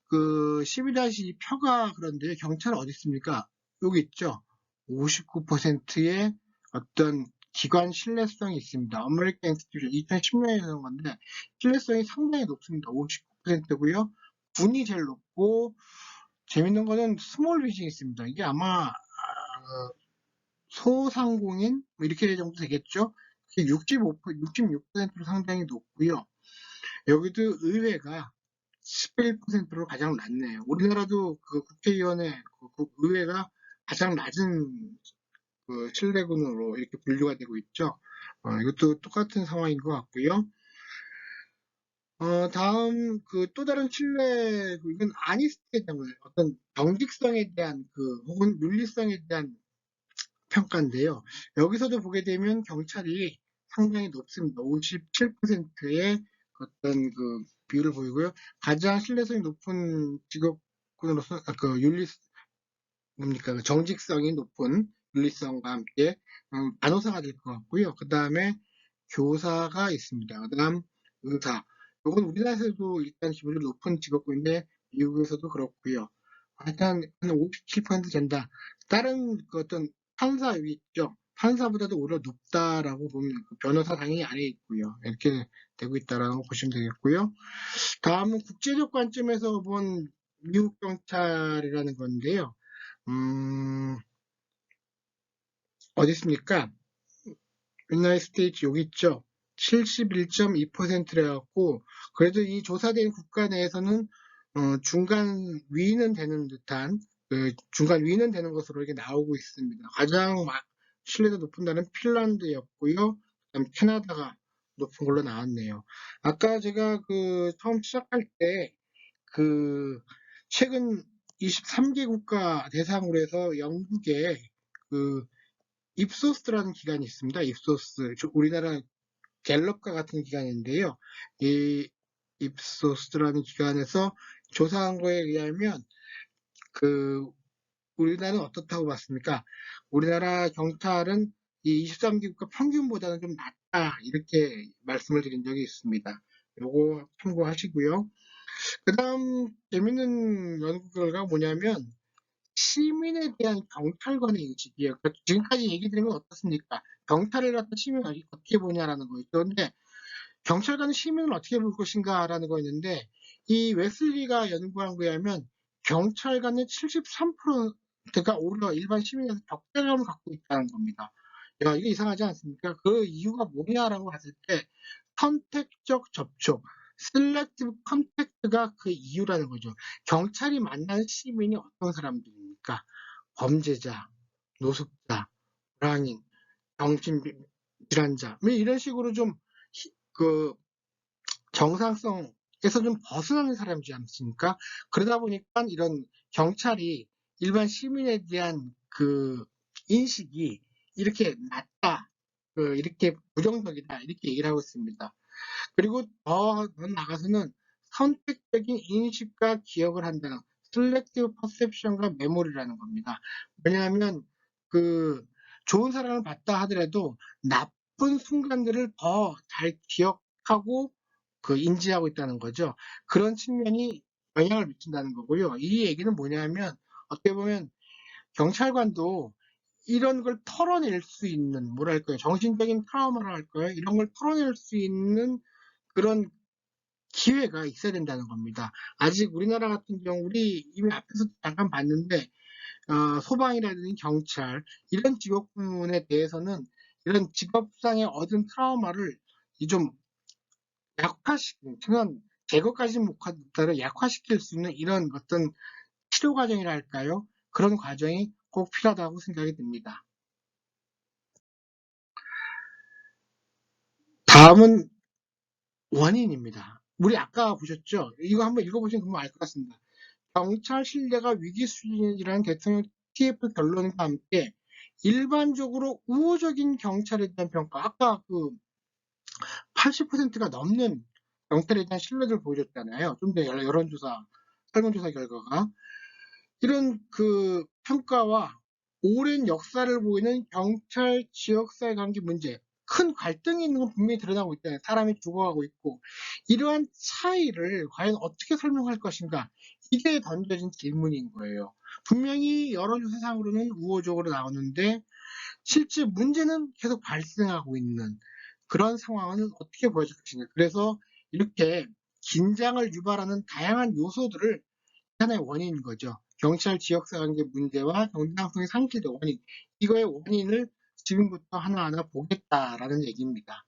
그 12-2 표가 그런데 경찰은 어디 있습니까? 여기 있죠. 59%의 어떤 기관 신뢰성이 있습니다. 아메리칸 인스티튜션 2010년에 나온 건데 신뢰성이 상당히 높습니다. 59%고요. 군이 제일 높고 재밌는 거는 스몰 위징이 있습니다. 이게 아마 소상공인 뭐 이렇게 정도 되겠죠. 66%로 상당히 높고요. 여기도 의회가 11%로 가장 낮네요. 우리나라도 그 국회의원의 그 의회가 가장 낮은 그 신뢰군으로 이렇게 분류가 되고 있죠. 이것도 똑같은 상황인 것 같고요. 다음 그 또 다른 신뢰, 이건 아니스트에 대한 거예요. 어떤 정직성에 대한 혹은 윤리성에 대한 평가인데요. 여기서도 보게 되면 경찰이 상당히 높습니다. 57%의 어떤 그 비율을 보이고요. 가장 신뢰성이 높은 직업군으로서 뭡니까 그 정직성이 높은 윤리성과 함께 간호사가 될 것 같고요. 그 다음에 교사가 있습니다. 그 다음 의사. 이건 우리나라에서도 일단 기본적으로 높은 직업군인데 미국에서도 그렇고요. 일단 한 57% 된다. 다른 그 어떤 판사 위 있죠. 판사보다도 오히려 높다라고 보면 그 변호사 당연히 아래에 있고요. 이렇게 되고 있다라고 보시면 되겠고요. 다음은 국제적 관점에서 본 미국 경찰이라는 건데요. 음, 어디 있습니까? 유나이티드 스테이츠 여기 있죠. 71.2%래 갖고 그래도 이 조사된 국가 내에서는 중간 위는 되는 듯한 중간 위는 되는 것으로 이렇게 나오고 있습니다. 가장 신뢰도 높은 나라는 핀란드였고요. 그다음 캐나다가 높은 걸로 나왔네요. 아까 제가 그 처음 시작할 때 그 최근 23개 국가 대상으로 해서 영국의 그 입소스라는 기관이 있습니다. 입소스. 우리나라 갤럽과 같은 기관인데요. 이 입소스라는 기관에서 조사한 거에 의하면 그 우리나라는 어떻다고 봤습니까? 우리나라 경찰은 이 23개 국가 평균보다는 좀 낮다 이렇게 말씀을 드린 적이 있습니다. 요거 참고하시고요. 그 다음 재밌는 연구 결과가 뭐냐면 시민에 대한 경찰관의 인식이에요. 그러니까 지금까지 얘기 드린 건 어떻습니까? 경찰을 갖다 시민을 어떻게 보냐라는 거예요. 그런데 경찰관은 시민을 어떻게 볼 것인가라는 거였는데 이 웨슬리가 연구한 거에 하면 경찰관의 73%가 오히려 일반 시민에서 적대감을 갖고 있다는 겁니다. 야, 이게 이상하지 않습니까? 그 이유가 뭐냐라고 봤을 때 선택적 접촉, 셀렉티브 컨택트가 그 이유라는 거죠. 경찰이 만난 시민이 어떤 사람들입니까? 범죄자, 노숙자, 불황인, 정신질환자, 뭐 이런 식으로 좀 그 정상성에서 좀 벗어나는 사람이지 않습니까? 그러다 보니까 이런 경찰이 일반 시민에 대한 그 인식이 이렇게 낮다, 이렇게 부정적이다, 이렇게 얘기를 하고 있습니다. 그리고 더 나아가서는 선택적인 인식과 기억을 한다는 셀렉티브 퍼셉션과 메모리라는 겁니다. 왜냐하면 그 좋은 사람을 봤다 하더라도 나쁜 순간들을 더 잘 기억하고 인지하고 있다는 거죠. 그런 측면이 영향을 미친다는 거고요. 이 얘기는 뭐냐면 어떻게 보면 경찰관도 이런 걸 털어낼 수 있는 뭐랄까요, 정신적인 트라우마라 할까요, 이런 걸 털어낼 수 있는 그런 기회가 있어야 된다는 겁니다. 아직 우리나라 같은 경우 우리 이미 앞에서 잠깐 봤는데 소방이라든지 경찰 이런 직업군에 대해서는 이런 직업상에 얻은 트라우마를 좀 그냥 제거까지는 못하더라도 약화시킬 수 있는 이런 어떤 치료 과정이라 할까요? 그런 과정이 꼭 필요하다고 생각이 듭니다. 다음은 원인입니다. 우리 아까 보셨죠? 이거 한번 읽어보시면 금방 알 것 같습니다. 경찰 신뢰가 위기 수준이라는 대통령 TF 결론과 함께 일반적으로 우호적인 경찰에 대한 평가, 아까 80%가 넘는 경찰에 대한 신뢰를 보여줬잖아요. 좀 전에 여론조사, 설문조사 결과가. 이런 평가와 오랜 역사를 보이는 경찰 지역사회 관계 문제, 큰 갈등이 있는 건 분명히 드러나고 있잖아요. 사람이 죽어가고 있고. 이러한 차이를 과연 어떻게 설명할 것인가? 이게 던져진 질문인 거예요. 분명히 여론조사상으로는 우호적으로 나오는데 실제 문제는 계속 발생하고 있는 그런 상황은 어떻게 보여줄 것인가. 그래서 이렇게 긴장을 유발하는 다양한 요소들을 하나의 원인인 거죠. 경찰 지역사관계 문제와 정당성의 상실의 원인. 이거의 원인을 지금부터 하나하나 보겠다라는 얘기입니다.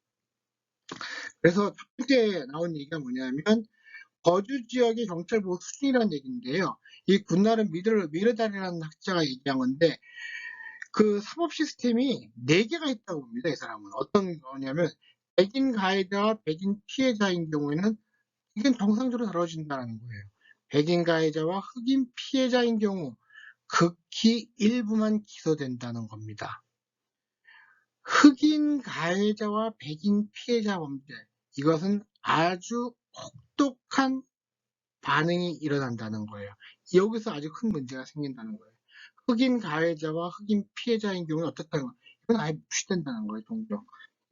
그래서 첫 번째 나온 얘기가 뭐냐면 거주 지역의 경찰 보호 수준이라는 얘기인데요. 이 군나름 미르다리라는 학자가 얘기한 건데 사법 시스템이 4개가 있다고 봅니다. 이 사람은. 어떤 거냐면 백인 가해자와 백인 피해자인 경우에는 이건 정상적으로 다뤄진다는 거예요. 백인 가해자와 흑인 피해자인 경우 극히 일부만 기소된다는 겁니다. 흑인 가해자와 백인 피해자 범죄, 이것은 아주 혹독한 반응이 일어난다는 거예요. 여기서 아주 큰 문제가 생긴다는 거예요. 흑인 가해자와 흑인 피해자인 경우는 어떻다는 거예요? 이건 아예 무시된다는 거예요, 종종.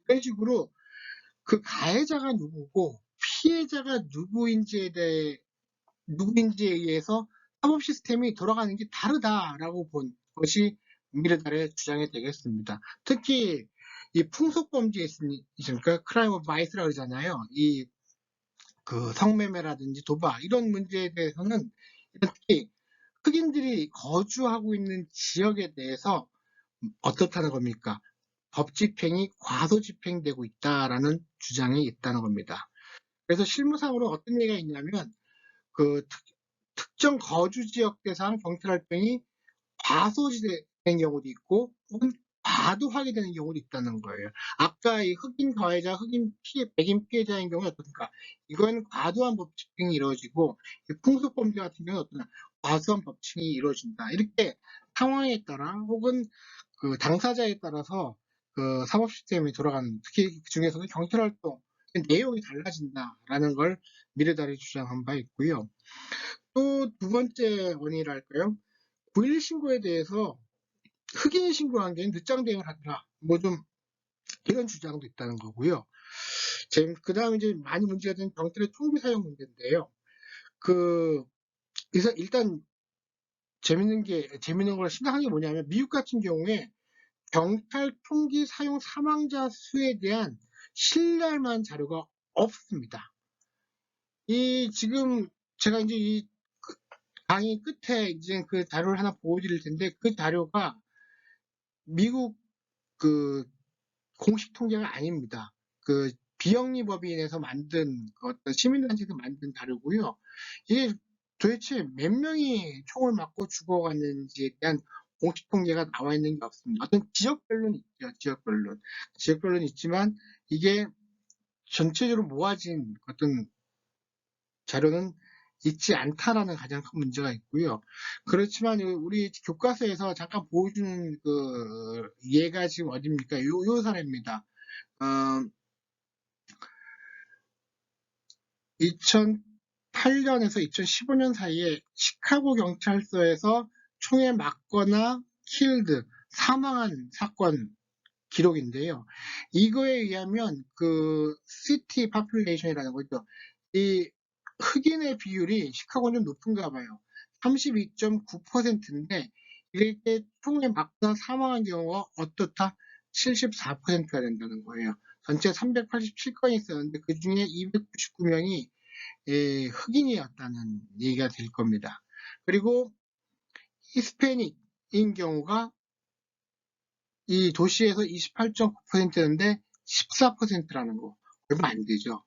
이런 식으로 가해자가 누구고 피해자가 누구인지에 의해서 사법 시스템이 돌아가는 게 다르다라고 본 것이 미르달의 주장이 되겠습니다. 특히 이 풍속범죄 있습니까? 크라임 오브 바이스라고 그러잖아요. 성매매라든지 도박 이런 문제에 대해서는 특히 흑인들이 거주하고 있는 지역에 대해서 어떻다는 겁니까? 법 집행이 과소 집행되고 있다라는 주장이 있다는 겁니다. 그래서 실무상으로 어떤 얘기가 있냐면 특정 거주 지역 대상 경찰 활동이 과소지되는 경우도 있고 혹은 과도하게 되는 경우도 있다는 거예요. 아까 이 흑인 가해자, 백인 피해자인 경우는 어떻습니까? 이건 과도한 법 집행이 이루어지고 풍속범죄 같은 경우는 과소한 법 집행이 이루어진다. 이렇게 상황에 따라 혹은 당사자에 따라서 사법 시스템이 돌아가는, 특히 그 중에서는 경찰 활동 내용이 달라진다라는 걸 미르달이 주장한 바 있고요. 또 두 번째 원인이랄까요? 9.11 신고에 대해서 흑인이 신고한 게 늦장 대응을 하더라. 이런 주장도 있다는 거고요. 그 다음에 이제 많이 문제가 된 경찰의 총기 사용 문제인데요. 그래서 일단 재밌는 걸 심각한 게 뭐냐면 미국 같은 경우에 경찰 총기 사용 사망자 수에 대한 신뢰할 만한 자료가 없습니다. 지금 제가 이제 강의 끝에 이제 그 자료를 하나 보여드릴 텐데 그 자료가 미국 공식 통계가 아닙니다. 비영리법인에서 만든 그 어떤 시민단체에서 만든 자료고요. 이게 도대체 몇 명이 총을 맞고 죽어갔는지에 대한 공식 통계가 나와 있는 게 없습니다. 어떤 지역별로는 있죠. 지역별로는 있지만 이게 전체적으로 모아진 어떤 자료는 있지 않다라는 가장 큰 문제가 있고요. 그렇지만 우리 교과서에서 잠깐 보여주는 그 예가 지금 어딥니까? 요 사례입니다. 2008년에서 2015년 사이에 시카고 경찰서에서 총에 맞거나 사망한 사건 기록인데요. 이거에 의하면 그 시티 파퓰레이션이라는 거죠. 이 흑인의 비율이 시카고는 좀 높은가 봐요. 32.9%인데 이렇게 총에 맞거나 사망한 경우가 어떻다? 74%가 된다는 거예요. 전체 387건이 있었는데 그 중에 299명이 흑인이었다는 얘기가 될 겁니다. 그리고 히스패닉인 경우가 이 도시에서 28.9%였는데 14%라는 거. 얼마 안 되죠.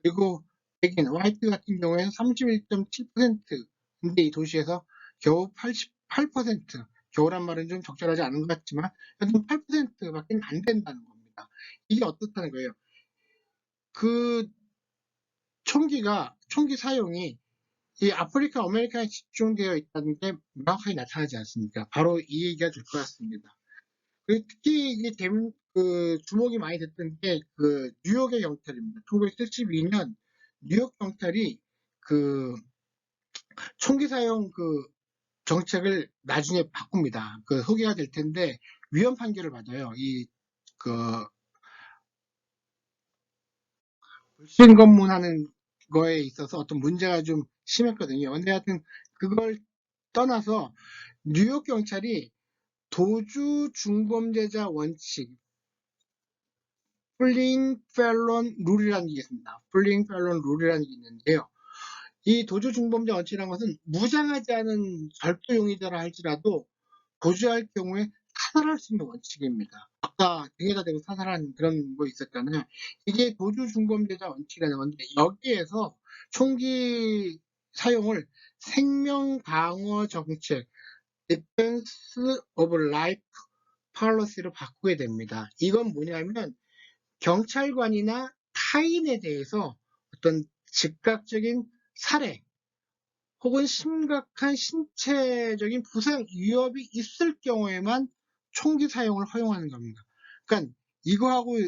그리고 백인, 화이트 같은 경우에는 31.7%인데 이 도시에서 겨우 88%, 겨우란 말은 좀 적절하지 않은 것 같지만 여튼 8%밖에 안 된다는 겁니다. 이게 어떻다는 거예요? 그 총기 사용이 이 아프리카 아메리카에 집중되어 있다는 게 명확하게 나타나지 않습니까? 바로 이 얘기가 될 것 같습니다. 특히 이게 주목이 많이 됐던 게 그 뉴욕의 경찰입니다. 1972년 뉴욕 경찰이 그 총기 사용 그 정책을 나중에 바꿉니다. 그 소개가 될 텐데 위헌 판결을 받아요. 그 불신 검문하는 거에 있어서 어떤 문제가 좀 심했거든요. 근데 하여튼 그걸 떠나서 뉴욕 경찰이 도주 중범죄자 원칙, 플링 펠런 룰이라는 게 있습니다. 플링 펠런 룰이라는 게 있는데요. 이 도주 중범죄 원칙이라는 것은 무장하지 않은 절도 용의자라 할지라도 도주할 경우에 사살할 수 있는 원칙입니다. 아까 등에다 대고 사살한 그런 거 있었잖아요. 이게 도주 중범죄자 원칙이라는 건데 여기에서 총기 사용을 생명 방어 정책, Defense of Life Policy로 바꾸게 됩니다. 이건 뭐냐면 경찰관이나 타인에 대해서 어떤 즉각적인 살해 혹은 심각한 신체적인 부상 위협이 있을 경우에만 총기 사용을 허용하는 겁니다. 그러니까 이거하고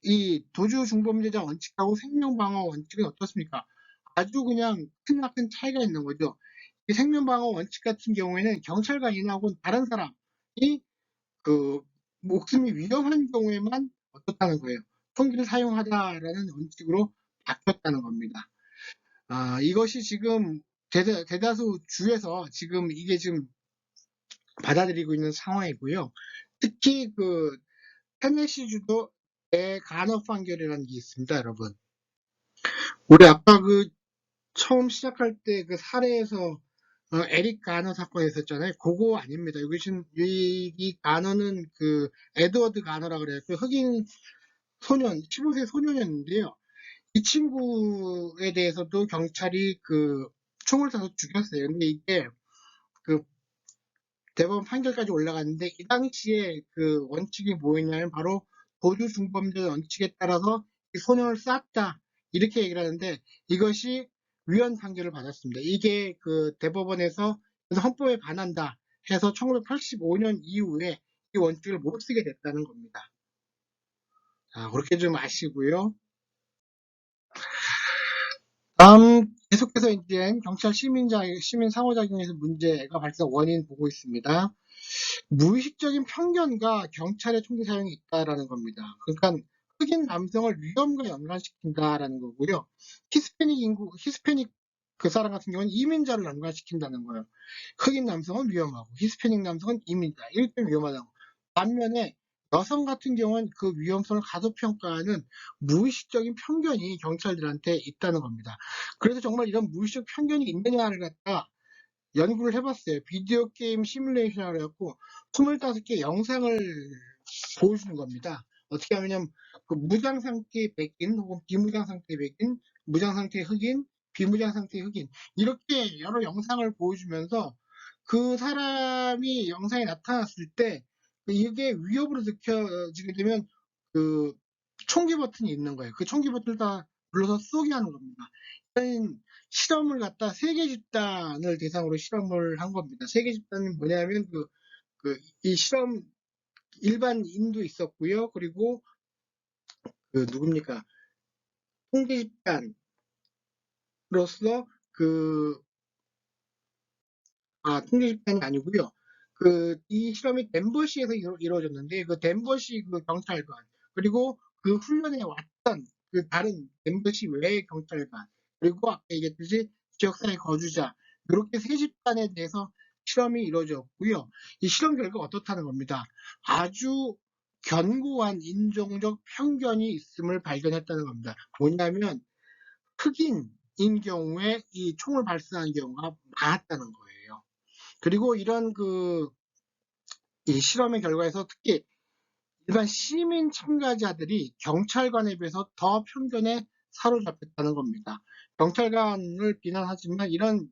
이 도주 중범죄자 원칙하고 생명방어 원칙은 어떻습니까? 아주 그냥 크나큰 차이가 있는 거죠. 이 생명방어 원칙 같은 경우에는 경찰관이나 혹은 다른 사람이 그 목숨이 위험한 경우에만 어떻다는 거예요. 총기를 사용하다라는 원칙으로 바뀌었다는 겁니다. 이것이 지금 대다수 주에서 지금 이게 지금 받아들이고 있는 상황이고요. 특히 그 테네시주도 대간호 판결이라는 게 있습니다, 여러분. 우리 아까 그 처음 시작할 때 그 사례에서 에릭 가너 사건 있었잖아요. 그거 아닙니다. 이 가너는 그 에드워드 가너라 그래요. 그 흑인 소년, 15세 소년이었는데요. 이 친구에 대해서도 경찰이 그 총을 쏴서 죽였어요. 근데 이게 그 대법원 판결까지 올라갔는데 이 당시에 그 원칙이 뭐였냐면 바로 도주 중범죄 원칙에 따라서 이 소년을 쐈다 이렇게 얘기를 하는데 이것이 위헌 판결을 받았습니다. 이게 그 대법원에서 헌법에 반한다 해서 1985년 이후에 이 원칙을 못 쓰게 됐다는 겁니다. 자, 그렇게 좀 아시고요. 다음 계속해서 이제 경찰 시민 상호작용에서 문제가 발생 원인 보고 있습니다. 무의식적인 편견과 경찰의 총기 사용이 있다라는 겁니다. 그러니까 흑인 남성을 위험과 연관시킨다라는 거고요. 히스패닉 그 사람 같은 경우는 이민자를 연관시킨다는 거예요. 흑인 남성은 위험하고 히스패닉 남성은 이민자 이렇게 위험하다고. 반면에 여성 같은 경우는 그 위험성을 가소평가하는 무의식적인 편견이 경찰들한테 있다는 겁니다. 그래서 정말 이런 무의식 편견이 있느냐를 갖다 연구를 해봤어요. 비디오 게임 시뮬레이션을 해갖고 25개 영상을 보여주는 겁니다. 어떻게 하냐면 그 무장 상태의 백인 혹은 비무장 상태의 백인, 무장 상태의 흑인, 비무장 상태의 흑인 이렇게 여러 영상을 보여주면서 그 사람이 영상에 나타났을 때 이게 위협으로 느껴지게 되면 그 총기 버튼이 있는 거예요. 그 총기 버튼을 다 눌러서 쏘게 하는 겁니다. 이런 실험을 갖다 세계 집단을 대상으로 실험을 한 겁니다. 세계 집단은 뭐냐면 이 실험 일반인도 있었고요. 그리고 그 누굽니까? 통계 집단으로서 그 통계 집단이 아니고요. 이 실험이 덴버시에서 이루어졌는데 그 덴버시 그 경찰관 그리고 그 훈련에 왔던 그 다른 덴버시 외의 경찰관 그리고 아까 얘기했듯이 지역사회 거주자 이렇게 세 집단에 대해서 실험이 이루어졌고요. 이 실험 결과가 어떻다는 겁니다. 아주 견고한 인종적 편견이 있음을 발견했다는 겁니다. 뭐냐면 흑인인 경우에 이 총을 발사하는 경우가 많았다는 거예요. 그리고 이런 이 실험의 결과에서 특히 일반 시민 참가자들이 경찰관에 비해서 더 편견에 사로잡혔다는 겁니다. 경찰관을 비난하지만 이런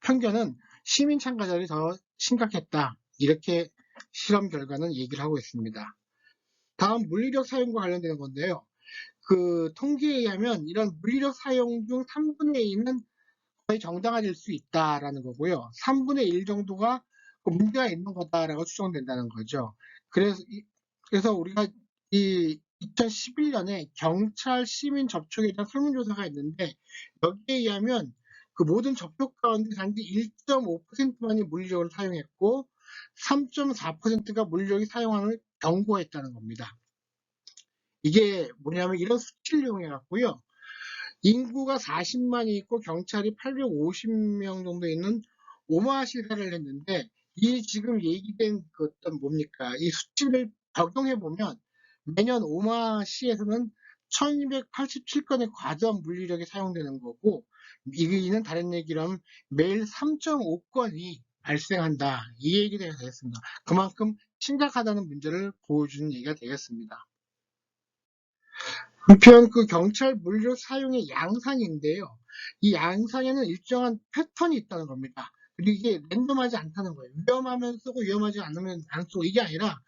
편견은 시민 참가자들이 더 심각했다. 이렇게 실험 결과는 얘기를 하고 있습니다. 다음 물리력 사용과 관련되는 건데요. 그 통계에 의하면 이런 물리력 사용 중 3분의 2는 거의 정당화될 수 있다라는 거고요. 3분의 1 정도가 문제가 있는 거다라고 추정된다는 거죠. 그래서 우리가 이 2011년에 경찰 시민 접촉에 대한 설문조사가 있는데 여기에 의하면 그 모든 접촉 가운데 단지 1.5%만이 물리력을 사용했고 3.4%가 물리력이 사용함을 경고했다는 겁니다. 이게 뭐냐면 이런 수치를 이용해 갖고요. 인구가 40만이 있고 경찰이 850명 정도 있는 오마시사를 했는데 이 지금 얘기된 그 어떤 뭡니까? 이 수치를 적용해 보면 매년 오마시에서는 1287건의 과도한 물리력이 사용되는 거고 이는 다른 얘기로 하면 매일 3.5건이 발생한다. 이 얘기가 되겠습니다. 그만큼 심각하다는 문제를 보여주는 얘기가 되겠습니다. 한편 그 경찰 물류 사용의 양상인데요. 이 양상에는 일정한 패턴이 있다는 겁니다. 그리고 이게 랜덤하지 않다는 거예요. 위험하면 쓰고 위험하지 않으면 안 쓰고 이게 아니라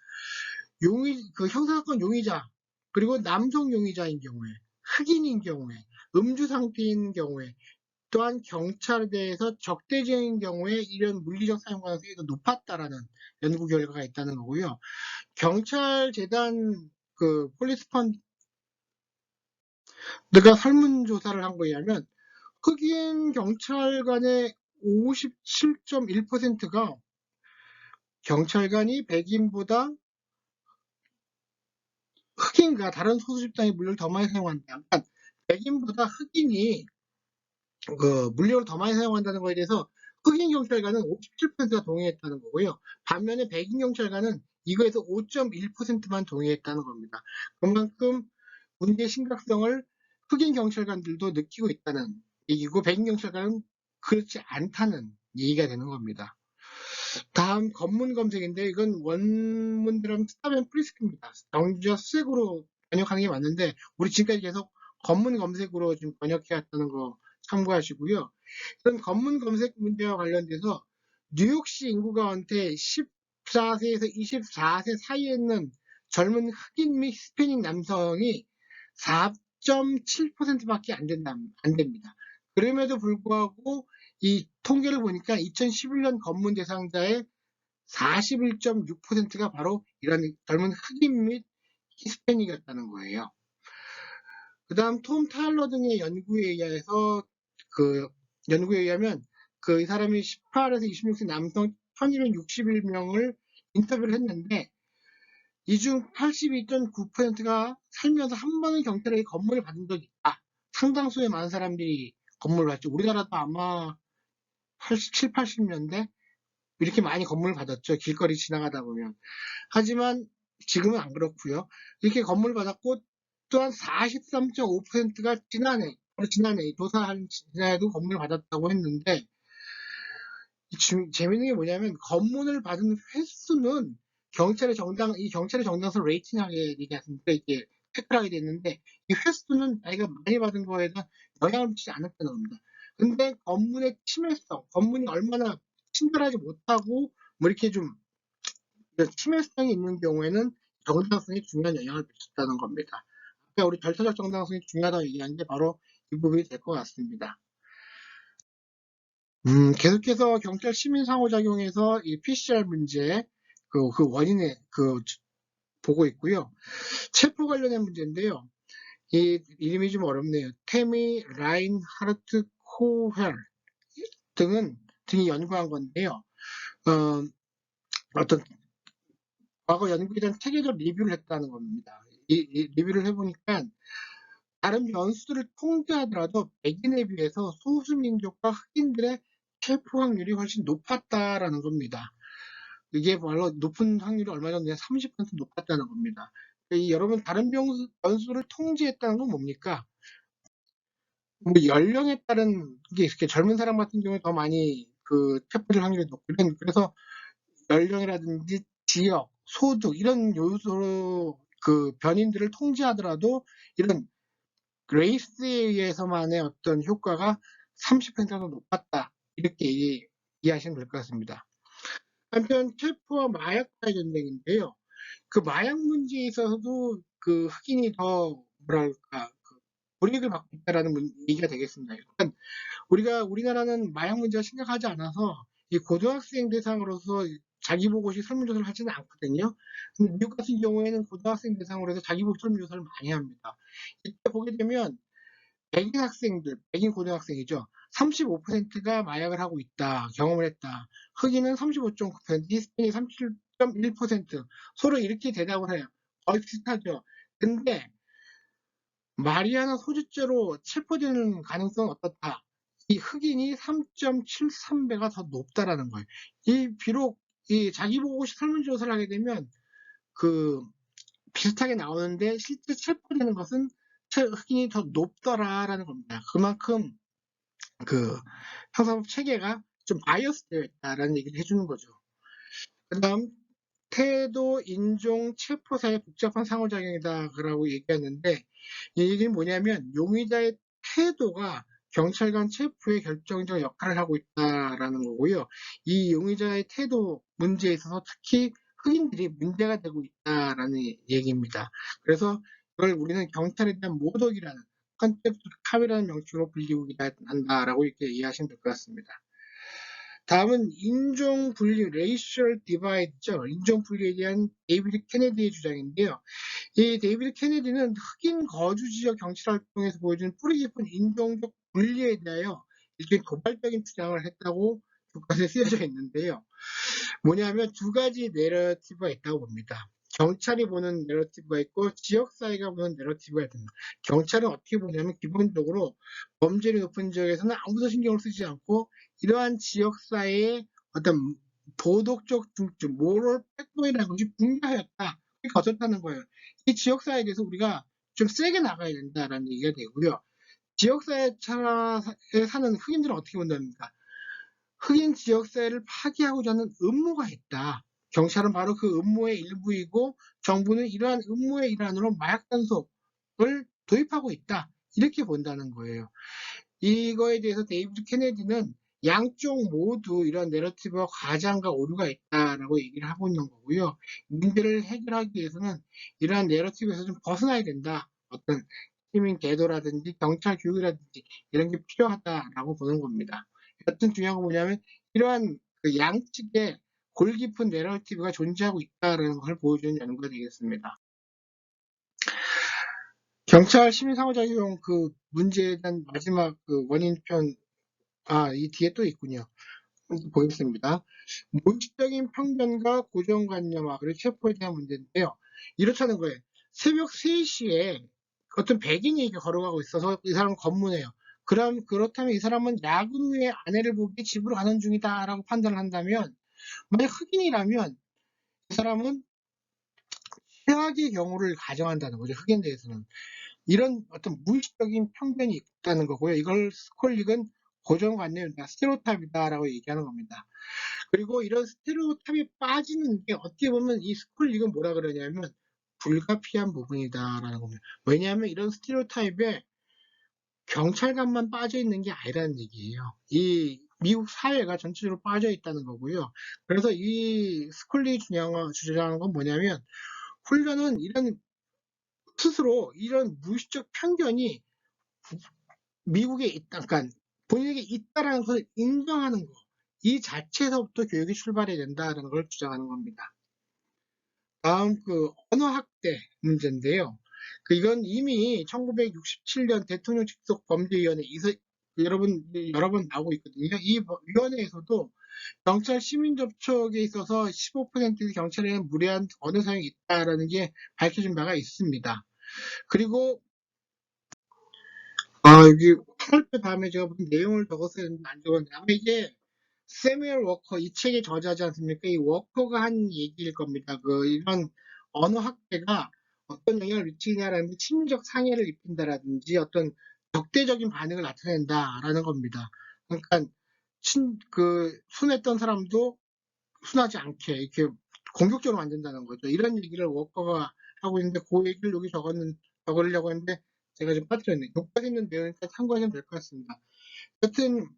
그 형사사건 용의자 그리고 남성 용의자인 경우에 흑인인 경우에 음주 상태인 경우에 또한 경찰에 대해서 적대적인 경우에 이런 물리적 사용 가능성이 더 높았다라는 연구 결과가 있다는 거고요. 경찰 재단 그 폴리스펀드가 설문조사를 한 거에 의하면 흑인 경찰관의 57.1%가 경찰관이 백인보다 흑인과 다른 소수 집단의 물력을 더 많이 사용한다. 그러니까 백인보다 흑인이 그 물력을 더 많이 사용한다는 것에 대해서 흑인 경찰관은 57%가 동의했다는 거고요. 반면에 백인 경찰관은 이거에서 5.1%만 동의했다는 겁니다. 그만큼 문제의 심각성을 흑인 경찰관들도 느끼고 있다는 얘기고 백인 경찰관은 그렇지 않다는 얘기가 되는 겁니다. 다음 검문 검색인데 이건 원문대로 스타맨 프리스크입니다. 정규어 수색으로 번역하는 게 맞는데 우리 지금까지 계속 검문 검색으로 지금 번역해왔다는 거 참고하시고요. 이런 검문 검색 문제와 관련돼서 뉴욕시 인구 가운데 14세에서 24세 사이에 있는 젊은 흑인 및 히스패닉 남성이 4.7%밖에 안 됩니다. 그럼에도 불구하고 이 통계를 보니까 2011년 검문 대상자의 41.6%가 바로 이런 젊은 흑인 및 히스패닉이었다는 거예요. 그 다음 톰 타일러 등의 연구에 의하면 이 사람이 18에서 26세 남성 1261명을 인터뷰를 했는데 이 중 82.9%가 살면서 한 번은 경찰에게 건물을 받은 적이 있다. 상당수의 많은 사람들이 건물을 받죠. 우리나라도 아마 7, 80년대 이렇게 많이 건물을 받았죠. 길거리 지나가다 보면. 하지만 지금은 안 그렇고요. 이렇게 건물을 받았고 또한 43.5%가 지난해 조사한 지난해도 건물을 받았다고 했는데 재밌는 게 뭐냐면 검문을 받은 횟수는 이 경찰의 정당성을 레이팅하게 되지 않습니까? 이게 체크하게 됐는데, 이 횟수는 자기가 많이 받은 거에 대한 영향을 미치지 않았다는 겁니다. 근데 검문의 침해성, 검문이 얼마나 친절하지 못하고, 뭐 이렇게 좀 침해성이 있는 경우에는 정당성이 중요한 영향을 미쳤다는 겁니다. 그러니까 우리 절차적 정당성이 중요하다고 얘기한 게 바로 이 부분이 될 것 같습니다. 계속해서 경찰 시민 상호작용에서 이 PCR 문제, 그 원인에 보고 있고요. 체포 관련된 문제인데요. 이 이름이 좀 어렵네요. 테미 라인하르트 코헬 등이 연구한 건데요. 어, 어떤 과거 연구에 대한 체계적 리뷰를 했다는 겁니다. 이 리뷰를 해보니까 다른 변수들을 통제하더라도 백인에 비해서 소수민족과 흑인들의 체포 확률이 훨씬 높았다라는 겁니다. 이게 바로 높은 확률이 얼마 전에 30% 높았다는 겁니다. 여러분 다른 변수를 통제했다는 건 뭡니까? 뭐 연령에 따른 게 이렇게 젊은 사람 같은 경우에 더 많이 체포될 확률이 높거든. 그래서 연령이라든지 지역, 소득 이런 요소로 변인들을 통제하더라도 이런 레이스에 의해서만의 어떤 효과가 30%가 높았다. 이렇게 이해하시면 될 것 같습니다. 한편 체포와 마약과의 전쟁인데요. 그 마약 문제에 있어서도 흑인이 더 뭐랄까 불이익을 받고 있다라는 얘기가 되겠습니다. 일단 우리나라는 마약 문제가 심각하지 않아서 이 고등학생 대상으로서 자기 보고식 설문조사를 하지는 않거든요. 근데 미국 같은 경우에는 고등학생 대상으로 해서 자기 보고식 설문조사를 많이 합니다. 이때 보게 되면 백인 고등학생이죠. 35%가 마약을 하고 있다, 경험을 했다. 흑인은 35.9%, 히스패닉이 37.1%. 서로 이렇게 대답을 해요. 거의 비슷하죠. 근데 마리아나 소주죄로 체포되는 가능성은 어떻다? 이 흑인이 3.73배가 더 높다라는 거예요. 비록 이 자기 보고식 설문조사를 하게 되면 비슷하게 나오는데 실제 체포되는 것은 흑인이 더 높더라라는 겁니다. 그만큼 형사법 체계가 좀 바이어스 되어 있다라는 얘기를 해주는 거죠. 그 다음 태도, 인종, 체포 사이의 복잡한 상호작용이다라고 얘기하는데 이 얘기는 뭐냐면 용의자의 태도가 경찰관 체포에 결정적 역할을 하고 있다라는 거고요. 이 용의자의 태도 문제에 있어서 특히 흑인들이 문제가 되고 있다라는 얘기입니다. 그래서 이걸 우리는 경찰에 대한 모독이라는 컨셉트 카이라는 명칭으로 불리고 한다라고 이렇게 이해하시면 될 것 같습니다. 다음은 인종 분리, racial divide죠. 인종 분리에 대한 데이비드 케네디의 주장인데요. 이 데이비드 케네디는 흑인 거주 지역 정치 활동에서 보여준 뿌리 깊은 인종적 분리에 대하여 일종의 도발적인 주장을 했다고 교과서에 쓰여져 있는데요. 뭐냐면 두 가지 내러티브가 있다고 봅니다. 경찰이 보는 내러티브가 있고 지역사회가 보는 내러티브가 있습니다. 경찰은 어떻게 보냐면 기본적으로 범죄율이 높은 지역에서는 아무도 신경을 쓰지 않고 이러한 지역사회의 어떤 도덕적 중증, 모럴 백보이라는 것이 붕괴하였다. 그러니까 어떻다는 거예요. 이 지역사회에 대해서 우리가 좀 세게 나가야 된다라는 얘기가 되고요. 지역사회에 사는 흑인들은 어떻게 본답니까? 흑인 지역사회를 파괴하고자 하는 음모가 있다. 경찰은 바로 그 음모의 일부이고 정부는 이러한 음모의 일환으로 마약 단속을 도입하고 있다. 이렇게 본다는 거예요. 이거에 대해서 데이비드 케네디는 양쪽 모두 이런 내러티브와 과장과 오류가 있다라고 얘기를 하고 있는 거고요. 문제를 해결하기 위해서는 이러한 내러티브에서 좀 벗어나야 된다. 어떤 시민 계도라든지 경찰 교육이라든지 이런 게 필요하다라고 보는 겁니다. 여튼 중요한 건 뭐냐면 이러한 양측의 골 깊은 내러티브가 존재하고 있다는 걸 보여주는 연구가 되겠습니다. 경찰 시민 상호작용 문제에 대한 마지막 원인편, 이 뒤에 또 있군요. 보겠습니다. 무의식적인 편견과 고정관념, 그리고 체포에 대한 문제인데요. 이렇다는 거예요. 새벽 3시에 어떤 백인이 걸어가고 있어서 이 사람은 검문해요. 그렇다면 이 사람은 야근 후에 아내를 보기 집으로 가는 중이다라고 판단을 한다면, 만약 흑인이라면 이 사람은 최악의 경우를 가정한다는 거죠. 흑인 대해서는. 이런 어떤 무의식적인 편견이 있다는 거고요. 이걸 스콜릭은 고정관념이다, 스테레오타입이다라고 얘기하는 겁니다. 그리고 이런 스테레오타입에 빠지는 게 어떻게 보면 이 스쿨릭은 뭐라 그러냐면 불가피한 부분이다라는 겁니다. 왜냐하면 이런 스테레오타입에 경찰관만 빠져 있는 게 아니라는 얘기예요. 이 미국 사회가 전체적으로 빠져 있다는 거고요. 그래서 이 스쿨리 주장한 건 뭐냐면 훈련은 이런 스스로 이런 무의식적 편견이 미국에 있다, 그러니까 본인에게 있다라는 것을 인정하는 거, 이 자체에서부터 교육이 출발해야 된다는 걸 주장하는 겁니다. 다음 언어 학대 문제인데요. 이건 이미 1967년 대통령 직속 범죄위원회 여러 번 나오고 있거든요. 이 위원회에서도 경찰 시민 접촉에 있어서 15%의 경찰에는 무례한 언어 사용이 있다라는 게 밝혀진 바가 있습니다. 그리고 여기 화살표 다음에 제가 무슨 내용을 적었어야 했는데 안 적었는데 아마 이게 세뮤얼 워커 이 책의 저자지 않습니까? 이 워커가 한 얘기일 겁니다. 이런 언어 학대가 어떤 영향을 미치냐라는 심리적 상해를 입힌다라든지 어떤 적대적인 반응을 나타낸다라는 겁니다. 그러니까 순했던 사람도 순하지 않게 이렇게 공격적으로 만든다는 거죠. 이런 얘기를 워커가 하고 있는데 그 얘기를 여기 적으려고 했는데 제가 좀 빠뜨렸네요. 여기까지 있는 내용이니까 참고하시면 될 것 같습니다. 여튼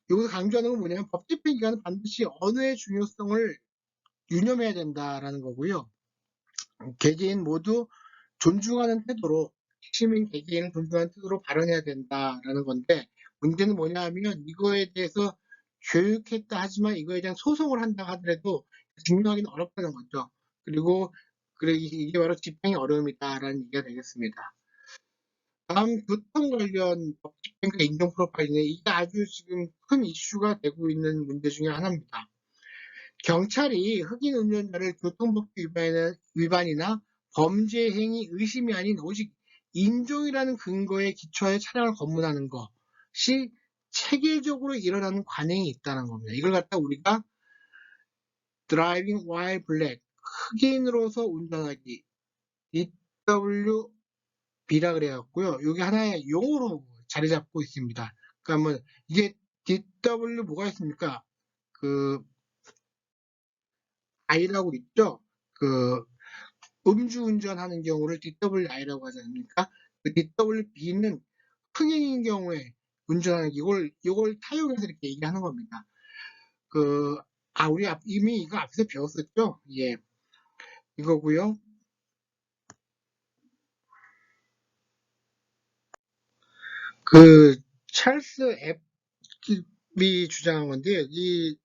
여기서 강조하는 건 뭐냐면 법 집행 기관은 반드시 언어의 중요성을 유념해야 된다라는 거고요. 개개인 모두 존중하는 태도로 시민 개개인을 존중하는 태도로 발언해야 된다라는 건데 문제는 뭐냐 하면 이거에 대해서 교육했다 하지만 이거에 대한 소송을 한다 하더라도 증명하기는 어렵다는 거죠. 그리고 이게 바로 집행의 어려움이다라는 얘기가 되겠습니다. 다음 교통 관련 법 집행과 인종 프로파일링 이게 아주 지금 큰 이슈가 되고 있는 문제 중에 하나입니다. 경찰이 흑인 운전자를 교통법규 위반이나 범죄 행위 의심이 아닌 오직 인종이라는 근거에 기초하여 차량을 검문하는 것이 체계적으로 일어나는 관행이 있다는 겁니다. 이걸 갖다 우리가 driving while black, 흑인으로서 운전하기, DWB라 그래갖고요. 이게 하나의 용어로 자리 잡고 있습니다. 그러니까 이게 DW 뭐가 있습니까? I라고 있죠? 음주운전하는 경우를 DWI라고 하지 않습니까? DWB는 흥행인 경우에 운전하는 이걸 타용해서 이렇게 얘기하는 겁니다. 우리 이미 이거 앞에서 배웠었죠? 예. 이거고요. 찰스 앱이 주장한 건데요. 이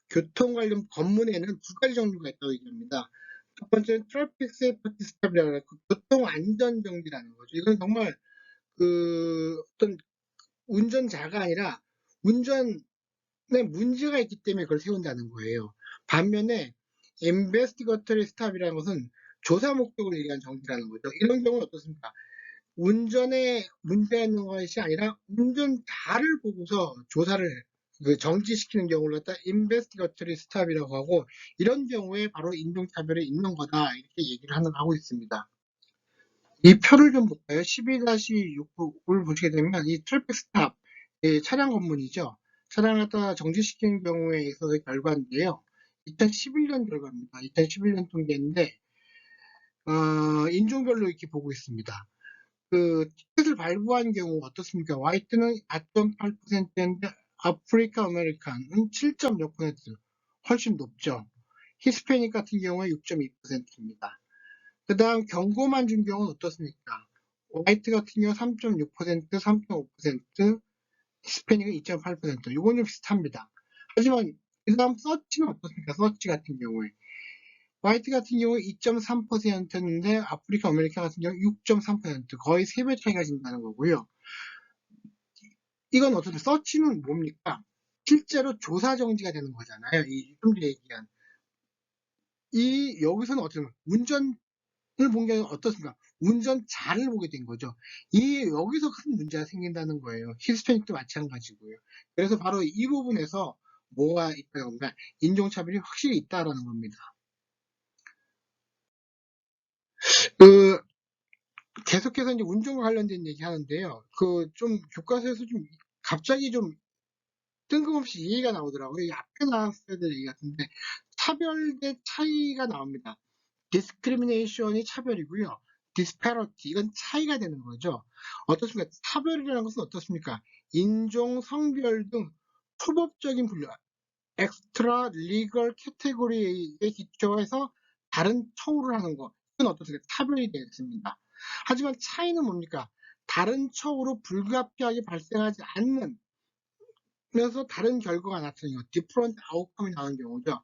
교통 관련 법문에는 두 가지 종류가 있다고 얘기합니다. 첫 번째는 트래픽 세이프티 스탑이라고 해서 교통 안전 정지라는 거죠. 이건 정말 어떤 운전자가 아니라 운전에 문제가 있기 때문에 그걸 세운다는 거예요. 반면에 investigator stop이라는 것은 조사 목적을 얘기한 정지라는 거죠. 이런 경우는 어떻습니까? 운전에 문제가 있는 것이 아니라 운전자를 보고서 조사를 정지시키는 경우를 갖다 investigatory stop이라고 하고 이런 경우에 바로 인종차별이 있는 거다 이렇게 얘기를 하고 있습니다. 이 표를 좀 볼까요? 12-6을 보시게 되면 이 트래픽 스탑, 차량 검문이죠. 차량을 갖다 정지시키는 경우에 있어서의 결과인데요. 2011년 결과입니다. 2011년 통계인데 인종별로 이렇게 보고 있습니다. 티켓을 발부한 경우 어떻습니까? 화이트는 4.8%인데 아프리카 아메리칸은 7.6% 훨씬 높죠. 히스패닉 같은 경우에 6.2%입니다. 그 다음 경고만 준 경우는 어떻습니까? 화이트 같은 경우 3.6%, 3.5%, 히스패닉은 2.8%. 이건 좀 비슷합니다. 하지만 그 다음 서치는 어떻습니까? 서치 같은 경우에 화이트 같은 경우 2.3%였는데 아프리카 아메리카 같은 경우 6.3% 거의 3배 차이가 진다는 거고요. 이건 어떻게 서치는 뭡니까? 실제로 조사 정지가 되는 거잖아요. 좀 전에 얘기한 여기서는 어떻게 보면 운전을 본 게 어떻습니까? 운전자를 보게 된 거죠. 여기서 큰 문제가 생긴다는 거예요. 히스패닉도 마찬가지고요. 그래서 바로 이 부분에서 뭐가 있다고 합니다. 인종차별이 확실히 있다라는 겁니다. 계속해서 이제 운전과 관련된 얘기 하는데요. 좀 교과서에서 좀 갑자기 좀 뜬금없이 이 얘기가 나오더라고요. 이 앞에 나왔어야 될 얘기 같은데 차별 대 차이가 나옵니다. discrimination이 차별이고요. disparity 이건 차이가 되는 거죠. 어떻습니까? 차별이라는 것은 어떻습니까? 인종, 성별 등 초법적인 분류, extra legal category에 기초해서 다른 처우를 하는 것. 이건 어떻습니까? 차별이 되겠습니다. 하지만 차이는 뭡니까? 다른 처우로 불가피하게 발생하지 않는 면서 다른 결과가 나타나는 거, different outcome이 나오는 경우죠.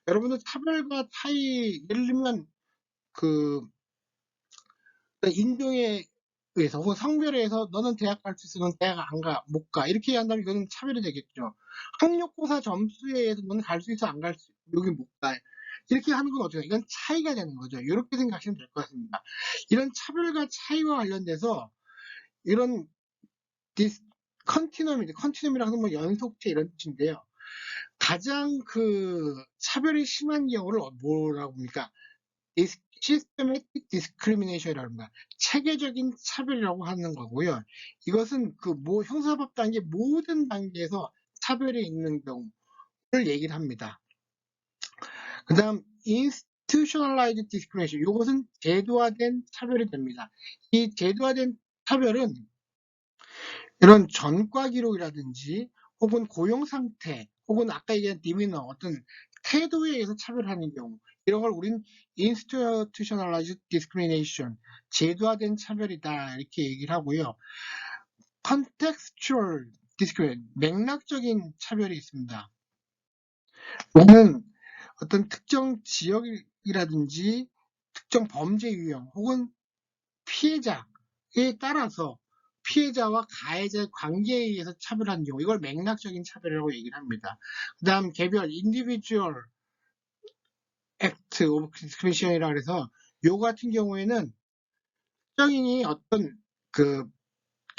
여러분들 차별과 차이, 예를 들면 그 인종에 의해서 혹은 성별에 의해서 너는 대학 갈 수 있어, 너는 대학 안 가, 못 가. 이렇게 한다면 이거는 차별이 되겠죠. 학력고사 점수에 의해서 너는 갈 수 있어, 안 갈 수, 여기 못 가. 이렇게 하는 건 어떻게, 이건 차이가 되는 거죠. 이렇게 생각하시면 될 것 같습니다. 이런 차별과 차이와 관련돼서 이런 컨티넘이라는 건 뭐 연속체 이런 뜻인데요. 가장 그 차별이 심한 경우를 뭐라고 합니까? 시스테매틱 디스크리미네이션이라고 합니다. 체계적인 차별이라고 하는 거고요. 이것은 그 형사법 단계 모든 단계에서 차별이 있는 경우를 얘기를 합니다. 그 다음 institutionalized discrimination, 이것은 제도화된 차별이 됩니다. 이 제도화된 차별은 이런 전과 기록이라든지 혹은 고용 상태 혹은 아까 얘기한 디미너 어떤 태도에 의해서 차별하는 경우, 이런 걸 우린 institutionalized discrimination, 제도화된 차별이다 이렇게 얘기를 하고요. contextual discrimination, 맥락적인 차별이 있습니다. 이거는 어떤 특정 지역이라든지 특정 범죄 유형 혹은 피해자에 따라서 피해자와 가해자의 관계에 의해서 차별하는 경우, 이걸 맥락적인 차별이라고 얘기를 합니다. 그 다음 개별 individual act of discrimination이라고 해서 요 같은 경우에는 특정인이 어떤 그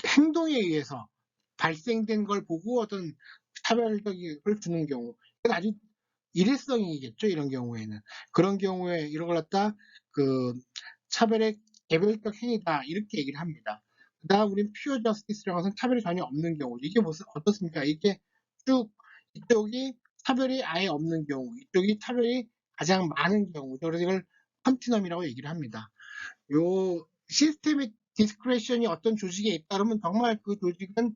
행동에 의해서 발생된 걸 보고 어떤 차별적을 주는 경우, 이건 아주 일회성이겠죠. 이런 경우에는 그런 경우에 이런 걸 갖다 그 차별의 개별적 행위다 이렇게 얘기를 합니다. 그다음 우린 pure justice라고 해서 차별이 전혀 없는 경우, 이게 무슨 어떻습니까? 이게 쭉 이쪽이 차별이 아예 없는 경우, 이쪽이 차별이 가장 많은 경우죠. 그래서 이걸 컨티넘이라고 얘기를 합니다. 요 시스템의 디스크레션이 어떤 조직에 있다 그러면 정말 그 조직은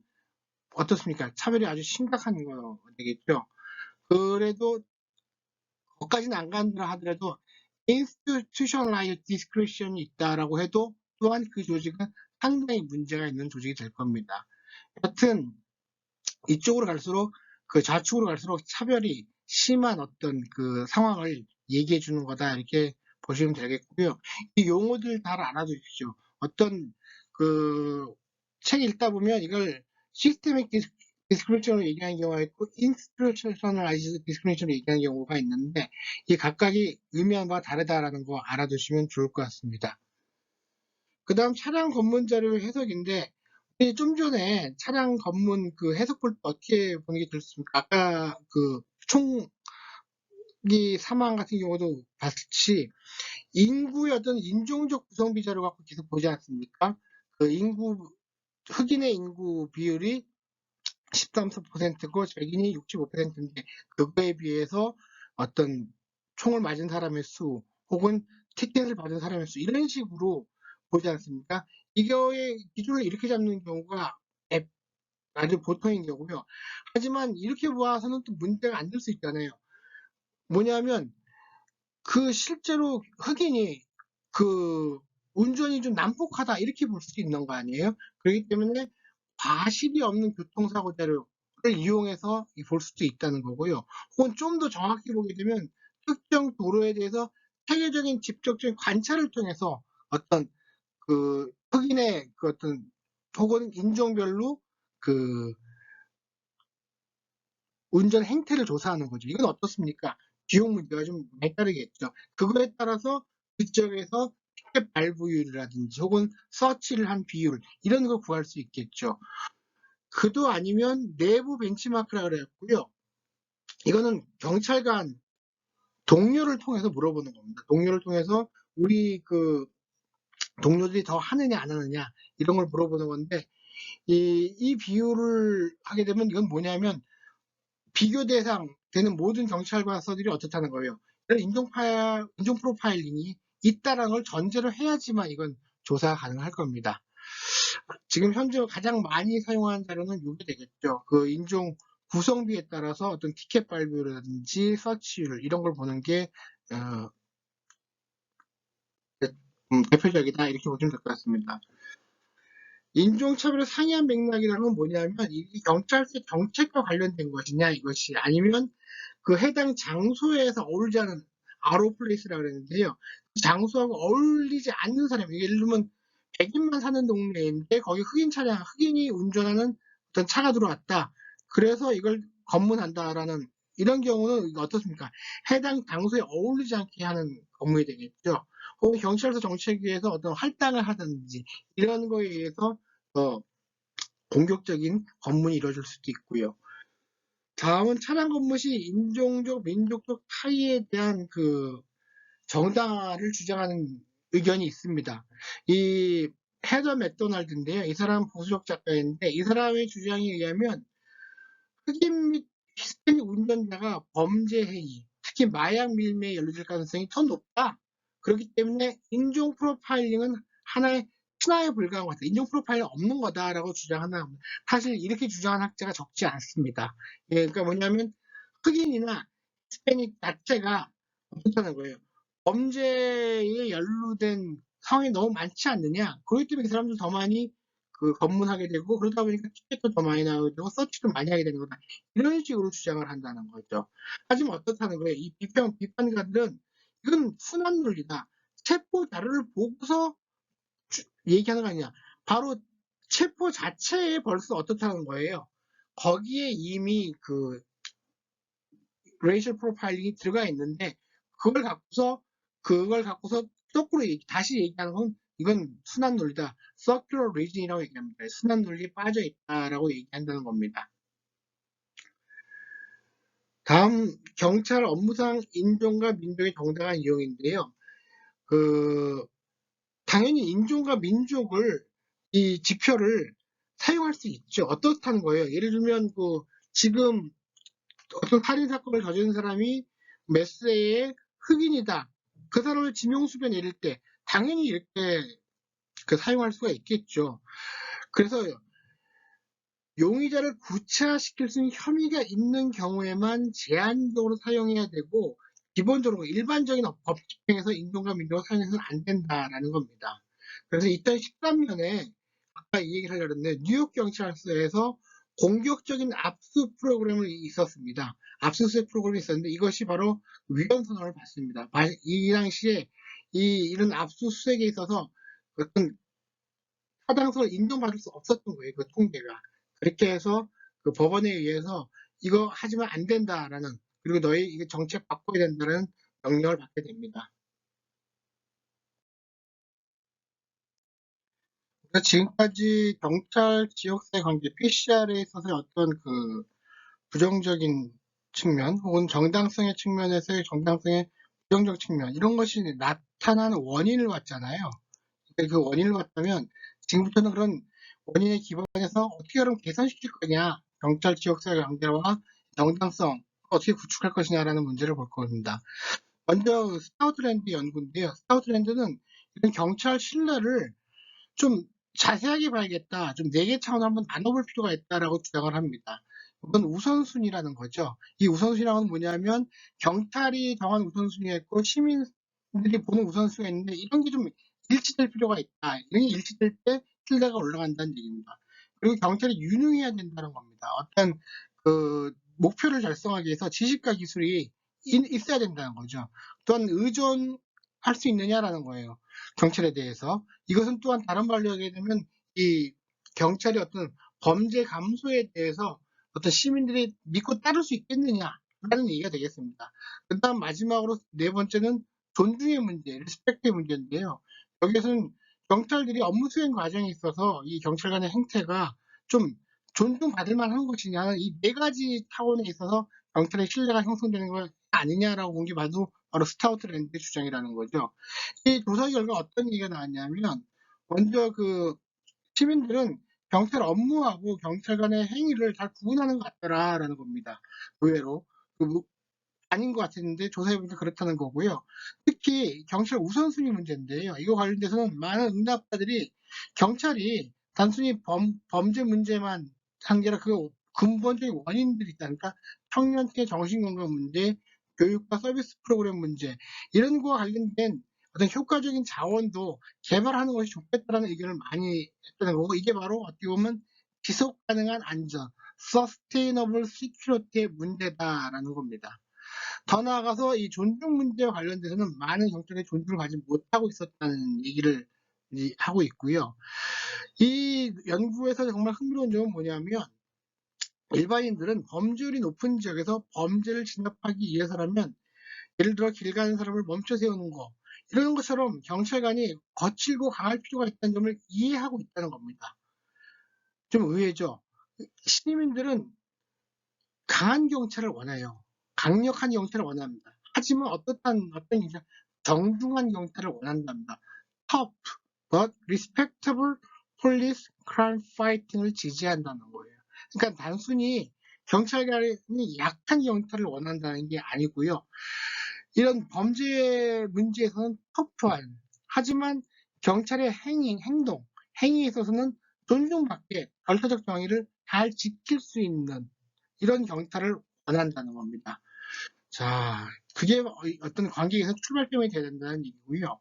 어떻습니까? 차별이 아주 심각한 거 되겠죠. 그래도 거기까지는 안 간다 하더라도 institutionalized discretion이 있다라고 해도 또한 그 조직은 상당히 문제가 있는 조직이 될 겁니다. 여튼 이쪽으로 갈수록 그 좌측으로 갈수록 차별이 심한 어떤 그 상황을 얘기해 주는 거다 이렇게 보시면 되겠고요. 이 용어들 잘 알아두십시오. 어떤 그 책 읽다 보면 이걸 시스테믹 디스크리미네이션을 얘기하는 경우가 있고 인스티튜셔널라이즈드 디스크리미네이션을 얘기하는 경우가 있는데 이 각각이 의미하는 바가 다르다라는 거 알아두시면 좋을 것 같습니다. 그 다음 차량 검문 자료 해석인데 좀 전에 차량 검문 그 해석 볼 때 어떻게 보는 게 좋습니까? 아까 그 총기 사망 같은 경우도 봤듯이 인구의 어떤 인종적 구성비 자료 갖고 계속 보지 않습니까? 그 흑인의 인구 비율이 13%고 백인이 65%인데 그거에 비해서 어떤 총을 맞은 사람의 수 혹은 티켓을 받은 사람의 수 이런 식으로 보지 않습니까? 이거의 기준을 이렇게 잡는 경우가 아주 보통인 경우고요. 하지만 이렇게 보아서는 또 문제가 안 될 수 있잖아요. 뭐냐면 그 실제로 흑인이 그 운전이 좀 난폭하다 이렇게 볼 수도 있는 거 아니에요? 그렇기 때문에 과실이 없는 교통사고 자료를 이용해서 볼 수도 있다는 거고요. 혹은 좀 더 정확히 보게 되면 특정 도로에 대해서 체계적인 직접적인 관찰을 통해서 어떤 그 흑인의 그 어떤 혹은 인종별로 그 운전 행태를 조사하는 거죠. 이건 어떻습니까? 비용 문제가 좀 많이 따르겠죠. 그거에 따라서 그쪽에서 티켓 발부율이라든지 혹은 서치를 한 비율 이런 걸 구할 수 있겠죠. 그도 아니면 내부 벤치마크라 그랬고요. 이거는 경찰관 동료를 통해서 물어보는 겁니다. 동료를 통해서 우리 그 동료들이 더 하느냐 안 하느냐 이런 걸 물어보는 건데 이 비율을 하게 되면 이건 뭐냐면 비교 대상 되는 모든 경찰관서들이 어떻다는 거예요. 이런 인종 프로파일링이 있다라는 걸 전제로 해야지만 이건 조사가 가능할 겁니다. 지금 현재 가장 많이 사용하는 자료는 이게 되겠죠. 그 인종 구성비에 따라서 어떤 티켓 발표라든지 서치율 이런 걸 보는 게 어, 대표적이다 이렇게 보시면 될 것 같습니다. 인종차별의 상이한 맥락이라는 건 뭐냐면 이 경찰서 정책과 관련된 것이냐 이것이 아니면 그 해당 장소에서 어울리지 않은 아로 플레이스라고 그랬는데요. 그 장소하고 어울리지 않는 사람, 예를 들면 백인만 사는 동네인데 거기 흑인이 운전하는 어떤 차가 들어왔다. 그래서 이걸 검문한다라는 이런 경우는 어떻습니까? 해당 장소에 어울리지 않게 하는 업무이 되겠죠. 혹은 경찰서 정책위에서 어떤 할당을 하든지 이런 거에 의해서 공격적인 검문이 이루어질 수도 있고요. 다음은 차량 검문 시 인종적, 민족적 차이에 대한 그 정당화를 주장하는 의견이 있습니다. 이 헤더 맥도날드인데요. 이 사람 보수적 작가인데 이 사람의 주장에 의하면 흑인 및 히스패닉 운전자가 범죄 행위, 특히 마약 밀매에 연루될 가능성이 더 높다. 그렇기 때문에 인종 프로파일링은 하나의 신화에 불과한 것 같다. 인종 프로파일링 없는 거다라고 주장하나 사실 이렇게 주장하는 학자가 적지 않습니다. 예, 그러니까 뭐냐면 흑인이나 히스패닉 자체가 어떻다는 거예요. 범죄에 연루된 상황이 너무 많지 않느냐. 그렇기 때문에 그 사람들 더 많이 검문하게 되고 그러다 보니까 티켓도 더 많이 나오게 되고 서치도 많이 하게 되는 거다. 이런 식으로 주장을 한다는 거죠. 하지만 어떻다는 거예요? 이 비판가들은 이건 순환 논리다. 체포 자료를 보고서 얘기하는 거 아니냐. 바로 체포 자체에 벌써 어떻다는 거예요. 거기에 이미 그 레이셜 프로파일링이 들어가 있는데 그걸 갖고서 거꾸로 다시 얘기하는 건 이건 순환 논리다. circular reason이라고 얘기합니다. 순환 논리에 빠져 있다라고 얘기한다는 겁니다. 다음 경찰 업무상 인종과 민족의 정당한 이용인데요. 당연히 인종과 민족을 이 지표를 사용할 수 있죠. 어떻다는 거예요. 예를 들면 지금 어떤 살인 사건을 저지른 사람이 몇 세의 흑인이다. 그 사람을 지명수배 내릴 때 당연히 이렇게 사용할 수가 있겠죠. 그래서 용의자를 구체화시킬 수 있는 혐의가 있는 경우에만 제한적으로 사용해야 되고 기본적으로 일반적인 법 집행에서 인종과 민족을 사용해서는 안 된다라는 겁니다. 그래서 2013년에 아까 이 얘기를 하려고 했는데 뉴욕 경찰서에서 공격적인 압수 프로그램이 있었습니다. 압수수색 프로그램이 있었는데 이것이 바로 위헌 선언을 받습니다. 이 당시에 이런 압수수색에 있어서 어떤 타당성을 인정받을 수 없었던 거예요. 그 통계가. 그렇게 해서 그 법원에 의해서 이거 하지면 안 된다라는 그리고 너희 이거 정책 바꿔야 된다는 명령을 받게 됩니다. 그러니까 지금까지 경찰 지역사회 관계 PCR에 있어서 어떤 부정적인 측면 혹은 정당성의 측면에서의 정당성의 부정적 측면 이런 것이 나타나는 원인을 봤잖아요. 그 원인을 봤다면 지금부터는 그런 원인에 기반해서 어떻게 그럼 개선시킬 거냐 경찰 지역사회 관계와 정당성 어떻게 구축할 것이냐라는 문제를 볼 겁니다. 먼저 스타우트랜드 연구인데요. 스타우트랜드는 이런 경찰 신뢰를 좀 자세하게 봐야겠다. 좀 4개 차원을 한번 나눠볼 필요가 있다라고 주장을 합니다. 이건 우선순위라는 거죠. 이 우선순위라는 건 뭐냐면 경찰이 정한 우선순위가 있고 시민들이 보는 우선순위가 있는데 이런 게 좀 일치될 필요가 있다. 이런 게 일치될 때 신뢰가 올라간다는 얘기입니다. 그리고 경찰이 유능해야 된다는 겁니다. 어떤 목표를 달성하기 위해서 지식과 기술이 있어야 된다는 거죠. 또한 의존할 수 있느냐라는 거예요. 경찰에 대해서. 이것은 또한 다른 말로 하게 되면 이 경찰이 어떤 범죄 감소에 대해서 어떤 시민들이 믿고 따를 수 있겠느냐라는 얘기가 되겠습니다. 그 다음 마지막으로 네 번째는 존중의 문제, 리스펙트의 문제인데요. 여기에서는 경찰들이 업무 수행 과정에 있어서 이 경찰관의 행태가 좀 존중받을 만한 것이냐 이 네 가지 차원에 있어서 경찰의 신뢰가 형성되는 것 아니냐라고 본 게 바로 스타우트랜드의 주장이라는 거죠. 이 조사 결과 어떤 얘기가 나왔냐면 먼저 시민들은 경찰 업무하고 경찰관의 행위를 잘 구분하는 것 같더라라는 겁니다. 의외로. 아닌 것 같았는데 조사해보니까 그렇다는 거고요. 특히 경찰 우선순위 문제인데요. 이거 관련돼서는 많은 응답자들이 경찰이 단순히 범죄 문제만 한게아니라 그 근본적인 원인들이 있다. 그러니까 청년층의 정신건강 문제, 교육과 서비스 프로그램 문제 이런 거와 관련된 어떤 효과적인 자원도 개발하는 것이 좋겠다라는 의견을 많이 했다는 거고 이게 바로 어떻게 보면 지속 가능한 안전, sustainable security의 문제다라는 겁니다. 더 나아가서 이 존중 문제와 관련돼서는 많은 경찰이 존중을 받지 못하고 있었다는 얘기를 하고 있고요. 이 연구에서 정말 흥미로운 점은 뭐냐면 일반인들은 범죄율이 높은 지역에서 범죄를 진압하기 위해서라면 예를 들어 길 가는 사람을 멈춰 세우는 거 이런 것처럼 경찰관이 거칠고 강할 필요가 있다는 점을 이해하고 있다는 겁니다. 좀 의외죠. 시민들은 강한 경찰을 원해요. 강력한 경찰을 원합니다. 하지만 어떤 경찰, 정중한 경찰을 원한답니다. Tough but respectable police crime fighting을 지지한다는 거예요. 그러니까 단순히 경찰관이 약한 경찰을 원한다는 게 아니고요. 이런 범죄 문제에서는 터프한 하지만 경찰의 행동, 행위에 있어서는 존중받게 절차적 정의를 잘 지킬 수 있는 이런 경찰을 원한다는 겁니다. 자, 그게 어떤 관계에서 출발점이 돼야 된다는 얘기고요.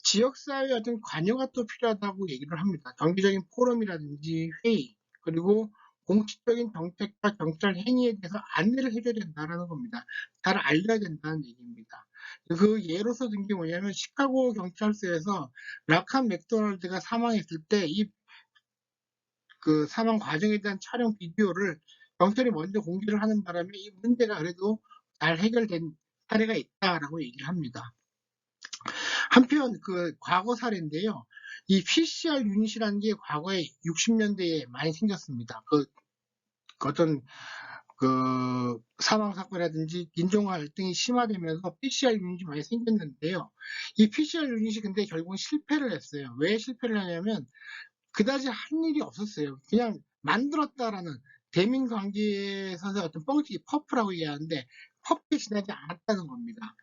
지역사회의 어떤 관여가 또 필요하다고 얘기를 합니다. 정기적인 포럼이라든지 회의, 그리고 공식적인 정책과 경찰 행위에 대해서 안내를 해줘야 된다는 겁니다. 잘 알려야 된다는 얘기입니다. 그 예로서 든 게 뭐냐면 시카고 경찰서에서 라칸 맥도날드가 사망했을 때 그 사망 과정에 대한 촬영 비디오를 경찰이 먼저 공개를 하는 바람에 이 문제가 그래도 잘 해결된 사례가 있다라고 얘기를 합니다. 한편 그 과거 사례인데요. 이 PCR 유닛이라는 게 과거에 60년대에 많이 생겼습니다. 어떤 그 사망 사건이라든지 인종 갈등이 심화되면서 PCR 유닛이 많이 생겼는데요. 이 PCR 유닛이 근데 결국은 실패를 했어요. 왜 실패를 하냐면 그다지 한 일이 없었어요. 그냥 만들었다라는 대민 관계에서 어떤 뻥튀기 퍼프라고 얘기하는데 퍼프에 지나지 않았다는 겁니다.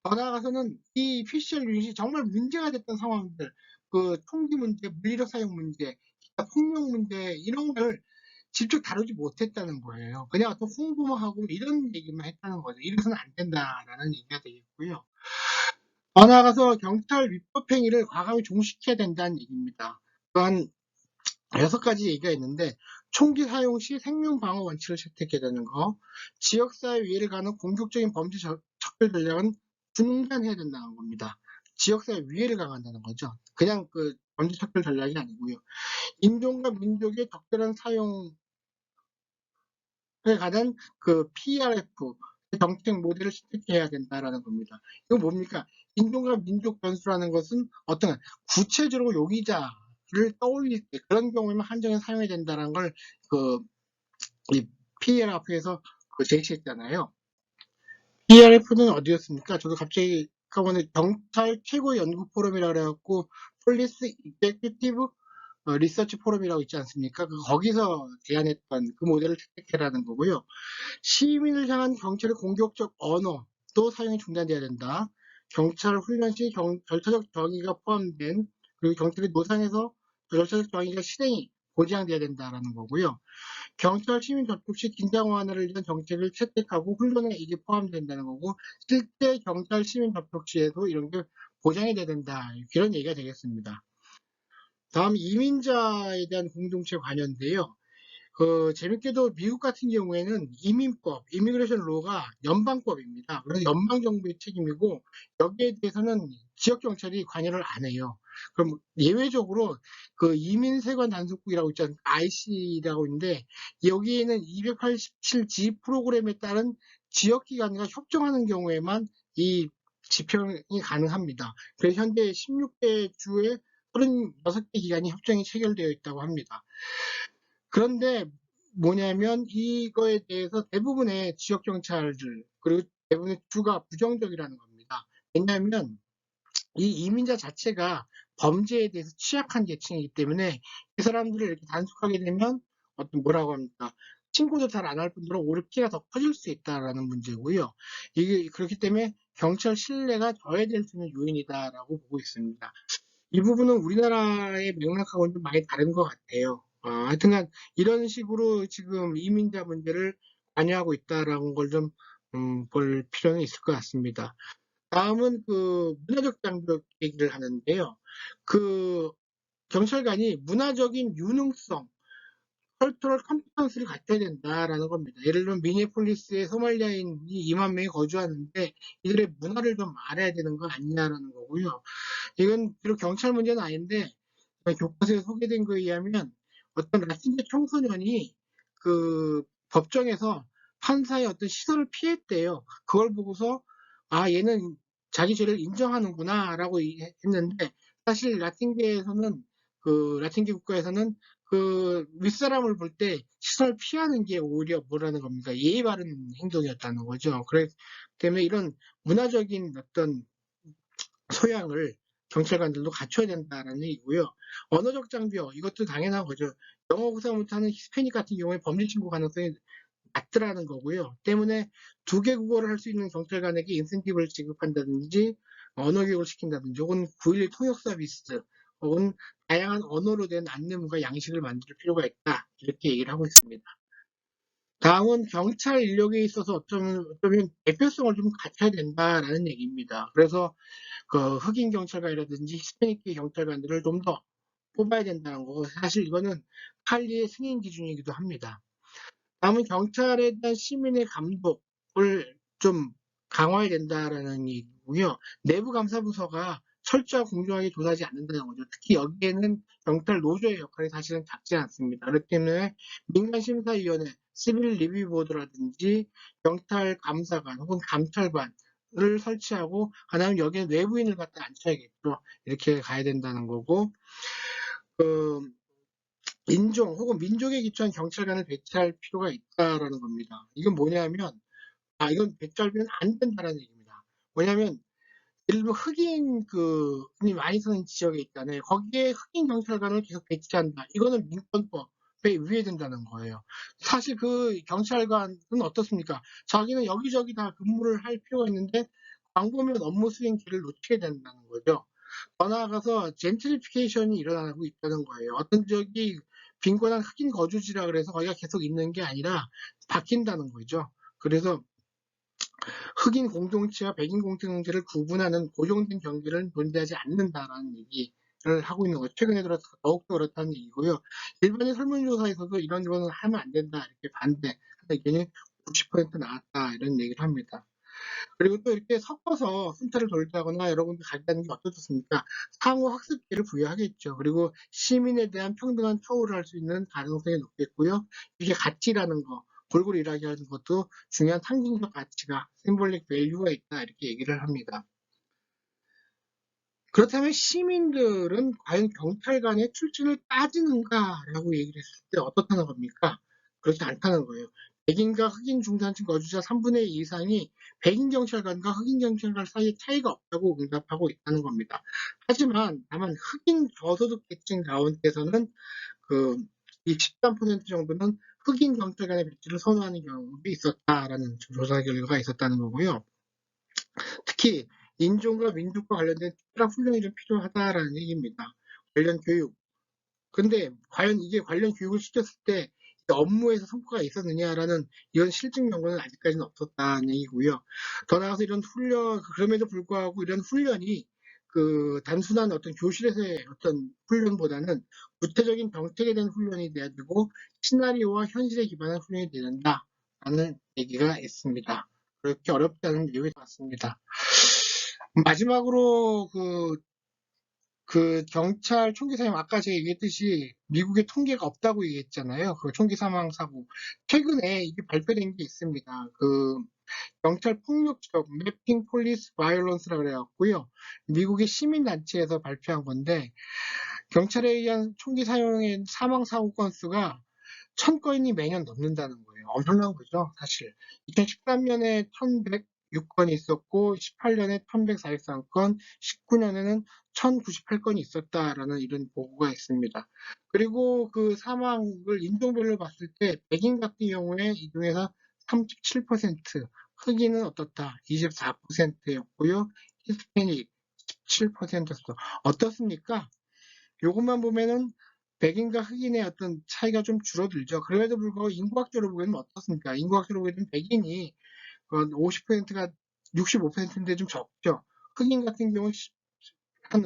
더 나아가서는 이 PCR 유닛이 정말 문제가 됐던 상황들, 그 총기 문제, 물리력 사용 문제, 기타 폭력 문제 이런 걸 직접 다루지 못했다는 거예요. 그냥 어떤 홍보만 하고 이런 얘기만 했다는 거죠. 이래서는 안 된다라는 얘기가 되겠고요. 더 나아가서 경찰 위법 행위를 과감히 종식해야 된다는 얘기입니다. 또한 6가지 얘기가 있는데 총기 사용 시 생명 방어 원칙을 채택해야 되는 거, 지역사회 위해를 가는 공격적인 범죄 척결 전략은 중단해야 된다는 겁니다. 지역사회 위해를 강한다는 거죠. 그냥 그 범죄 척결 전략이 아니고요. 인종과 민족의 적절한 사용에 관한 그 PRF 정책 모델을 채택해야 된다라는 겁니다. 이거 뭡니까? 인종과 민족 변수라는 것은 어떤 구체적으로 용의자를 떠올릴 때 그런 경우에만 한정해 사용해야 된다는 걸 이 PRF에서 제시했잖아요. PRF는 어디였습니까? 저도 갑자기 까먹었는데 경찰 최고 연구 포럼이라고 그래갖고 폴리스 이펙티브 리서치 포럼이라고 있지 않습니까? 거기서 제안했던 그 모델을 채택해라는 거고요. 시민을 향한 경찰의 공격적 언어도 사용이 중단돼야 된다. 경찰 훈련 시 절차적 정의가 포함된 그리고 경찰의 노상에서 절차적 정의가 실행이 보장돼야 된다라는 거고요. 경찰 시민 접촉 시 긴장 완화를 위한 정책을 채택하고 훈련에 이게 포함된다는 거고 실제 경찰 시민 접촉 시에도 이런 게 보장이 돼야 된다. 이런 얘기가 되겠습니다. 다음 이민자에 대한 공동체 관여인데요. 재밌게도 미국 같은 경우에는 이민법, 이미그레이션 로가 연방법입니다. 그래서 연방정부의 책임이고 여기에 대해서는 지역경찰이 관여를 안 해요. 그럼 예외적으로 그 이민세관 단속국이라고 있잖아요. IC라고 있는데 여기에는 287G 프로그램에 따른 지역기관과 협정하는 경우에만 이 집행이 가능합니다. 그래서 현재 16개 주에 36개 기관이 협정이 체결되어 있다고 합니다. 그런데 뭐냐면 이거에 대해서 대부분의 지역경찰들 그리고 대부분의 주가 부정적이라는 겁니다. 왜냐하면 이 이민자 자체가 범죄에 대해서 취약한 계층이기 때문에 이 사람들을 이렇게 단속하게 되면 어떤 뭐라고 합니까? 신고도 잘 안 할 뿐더러 오히려 피해가 더 커질 수 있다라는 문제고요. 이게 그렇기 때문에 경찰 신뢰가 저해될 수 있는 요인이다라고 보고 있습니다. 이 부분은 우리나라의 맥락하고는 좀 많이 다른 것 같아요. 하여튼간 이런 식으로 지금 이민자 문제를 관여하고 있다라는 걸 좀 볼 필요는 있을 것 같습니다. 다음은 그 문화적 장벽 얘기를 하는데요. 그 경찰관이 문화적인 유능성, 컬처럴 컴피턴스를 갖춰야 된다라는 겁니다. 예를 들면 미니애폴리스에 소말리아인이 2만 명이 거주하는데 이들의 문화를 좀 알아야 되는 거 아니냐라는 거고요. 이건 비록 경찰 문제는 아닌데 교과서에 소개된 거에 의하면 어떤 라틴계 청소년이 그 법정에서 판사의 어떤 시선을 피했대요. 그걸 보고서 아 얘는 자기 죄를 인정하는구나라고 했는데 사실 라틴계에서는 그 라틴계 국가에서는 그 윗사람을 볼 때 시선을 피하는 게 오히려 뭐라는 겁니까? 예의 바른 행동이었다는 거죠. 그렇기 때문에 이런 문화적인 어떤 소양을 경찰관들도 갖춰야 된다라는 얘기고요. 언어적 장벽 이것도 당연한 거죠. 영어 구사 못하는 히스패닉 같은 경우에 범죄 신고 가능성이 낮더라는 거고요. 때문에 두 개 국어를 할 수 있는 경찰관에게 인센티브를 지급한다든지 언어 교육을 시킨다든지 혹은 9.11 통역 서비스 혹은 다양한 언어로 된 안내문과 양식을 만들 필요가 있다. 이렇게 얘기를 하고 있습니다. 다음은 경찰 인력에 있어서 어쩌면 대표성을 좀 갖춰야 된다라는 얘기입니다. 그래서 그 흑인 경찰관이라든지 히스패닉계 경찰관들을 좀 더 뽑아야 된다는 거. 사실 이거는 칼리의 승인 기준이기도 합니다. 다음은 경찰에 대한 시민의 감독을 좀 강화해야 된다라는 얘기고요. 내부 감사부서가 철저하고 공정하게 조사하지 않는다는 거죠. 특히 여기에는 경찰 노조의 역할이 사실은 작지 않습니다. 그렇기 때문에 민간심사위원회, 시빌 리뷰 보드라든지 경찰 감사관 혹은 감찰관을 설치하고 그다음에 여기에 외부인을 갖다 앉혀야겠죠. 이렇게 가야 된다는 거고 그 인종 혹은 민족에 기초한 경찰관을 배치할 필요가 있다라는 겁니다. 이건 뭐냐면 이건 배치하면 안 된다라는 얘기입니다. 뭐냐면 예를 들면 흑인 이 많이 사는 지역에 있잖아요. 거기에 흑인 경찰관을 계속 배치한다. 이거는 민권법에 위배된다는 거예요. 사실 그 경찰관은 어떻습니까? 자기는 여기저기 다 근무를 할 필요가 있는데 광범위한 업무 수행 기회를 놓치게 된다는 거죠. 더 나아가서 젠트리피케이션이 일어나고 있다는 거예요. 어떤 지역이 빈곤한 흑인 거주지라 그래서 거기가 계속 있는 게 아니라 바뀐다는 거죠. 그래서 흑인 공동체와 백인 공동체를 구분하는 고정된 경계를 존재하지 않는다라는 얘기를 하고 있는 거죠. 최근에 들어서 더욱더 그렇다는 얘기고요. 일반인 설문조사에서도 이런 거는 하면 안 된다 이렇게 반대하는 의견이 90% 나왔다 이런 얘기를 합니다. 그리고 또 이렇게 섞어서 순찰을 돌다거나 여러분들 가겠다는 게 어떻습니까? 상호 학습기를 부여하겠죠. 그리고 시민에 대한 평등한 처우를 할 수 있는 가능성이 높겠고요. 이게 가치라는 거, 골고루 일하게 하는 것도 중요한 상징적 가치가, 심볼릭 밸류가 있다 이렇게 얘기를 합니다. 그렇다면 시민들은 과연 경찰관의 출신을 따지는가라고 얘기를 했을 때 어떻다는 겁니까? 그렇지 않다는 거예요. 백인과 흑인 중산층 거주자 3분의 2 이상이 백인 경찰관과 흑인 경찰관 사이에 차이가 없다고 응답하고 있다는 겁니다. 하지만 다만 흑인 저소득 계층 가운데서는 그 13% 정도는 흑인 경찰관의 배치를 선호하는 경우도 있었다라는 조사 결과가 있었다는 거고요. 특히 인종과 민족과 관련된 특별한 훈련이 좀 필요하다라는 얘기입니다. 관련 교육. 근데 과연 이게 관련 교육을 시켰을 때 업무에서 성과가 있었느냐라는 이런 실증 연구는 아직까지는 없었다는 얘기고요. 더 나아가서 이런 훈련, 그럼에도 불구하고 이런 훈련이 그 단순한 어떤 교실에서의 어떤 훈련보다는 구체적인 정책에 대한 훈련이 돼야 되고 시나리오와 현실에 기반한 훈련이 돼야 된다라는 얘기가 있습니다. 그렇게 어렵지 않은 내용이 같습니다. 마지막으로 그 경찰 총기 사용 아까 제가 얘기했듯이 미국에 통계가 없다고 얘기했잖아요. 그 총기 사망 사고. 최근에 이게 발표된 게 있습니다. 그 경찰 폭력적 매핑 폴리스 바이올런스라고 그래갖고요. 미국의 시민단체에서 발표한 건데 경찰에 의한 총기 사용의 사망 사고 건수가 1000건이 매년 넘는다는 거예요. 엄청난 거죠, 사실. 2013년에 6건이 있었고 18년에 1143건, 19년에는 1098건이 있었다라는 이런 보고가 있습니다. 그리고 그 사망을 인종별로 봤을 때 백인 같은 경우에 이 중에서 37%, 흑인은 어떻다? 24%였고요. 히스패닉 17%였어. 어떻습니까? 요것만 보면은 백인과 흑인의 어떤 차이가 좀 줄어들죠. 그럼에도 불구하고 인구학적으로 보기에는 어떻습니까? 인구학적으로 보기에는 백인이 50%가 65%인데 좀 적죠. 흑인 같은 경우는 한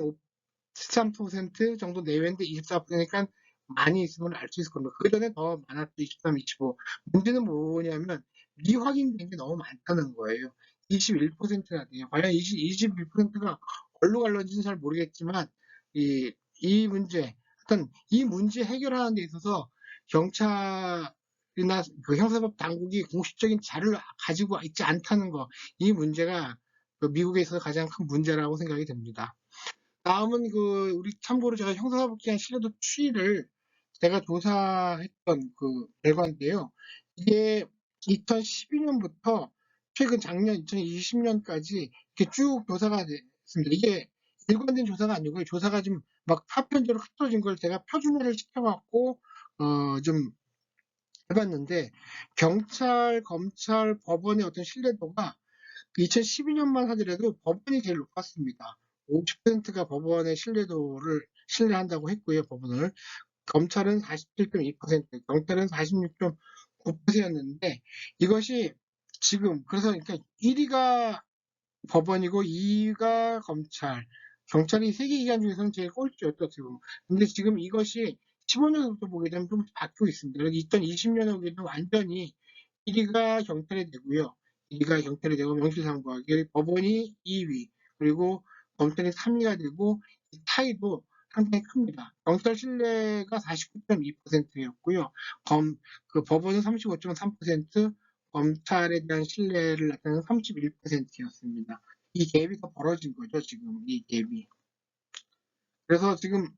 13% 정도 내외인데 24%니까 많이 있으면 알 수 있을 겁니다. 그 전에 더 많았죠. 23, 25. 문제는 뭐냐면 미확인된 게 너무 많다는 거예요. 21%나 돼요. 과연 21%가 어디로 갈런지는 잘 모르겠지만 이 문제, 하여튼 이 문제 해결하는 데 있어서 경찰이나 그 형사법 당국이 공식적인 자료를 가지고 있지 않다는 거, 이 문제가 그 미국에 있어서 가장 큰 문제라고 생각이 됩니다. 다음은 우리 참고로 제가 형사사법기관 신뢰도 추이를 제가 조사했던 그 결과인데요. 이게 2012년부터 최근 작년 2020년까지 이렇게 쭉 조사가 됐습니다. 이게 일관된 조사가 아니고요. 조사가 좀 막 파편적으로 흩어진 걸 제가 표준화를 시켜갖고 좀 해봤는데, 경찰, 검찰, 법원의 어떤 신뢰도가 2012년만 하더라도 법원이 제일 높았습니다. 50%가 법원의 신뢰도를 신뢰한다고 했고요, 법원을. 검찰은 47.2%, 경찰은 46.9%였는데, 이것이 지금, 그래서 그러니까 1위가 법원이고 2위가 검찰, 경찰이 세 개 기관 중에서는 제일 꼴찌였죠, 지금. 근데 지금 이것이 15년부터 보게 되면 좀 바뀌고 있습니다. 그래서 2020년에 보게도 완전히 1위가 경찰이 되고요. 2위가 경찰이 되고 명실상부하게 법원이 2위, 그리고 검찰이 3위가 되고 차이도 상당히 큽니다. 경찰 신뢰가 49.2%였고요. 법원은 35.3%, 검찰에 대한 신뢰를 나타내는 31%였습니다. 이 갭이 더 벌어진 거죠, 지금 이 갭이. 그래서 지금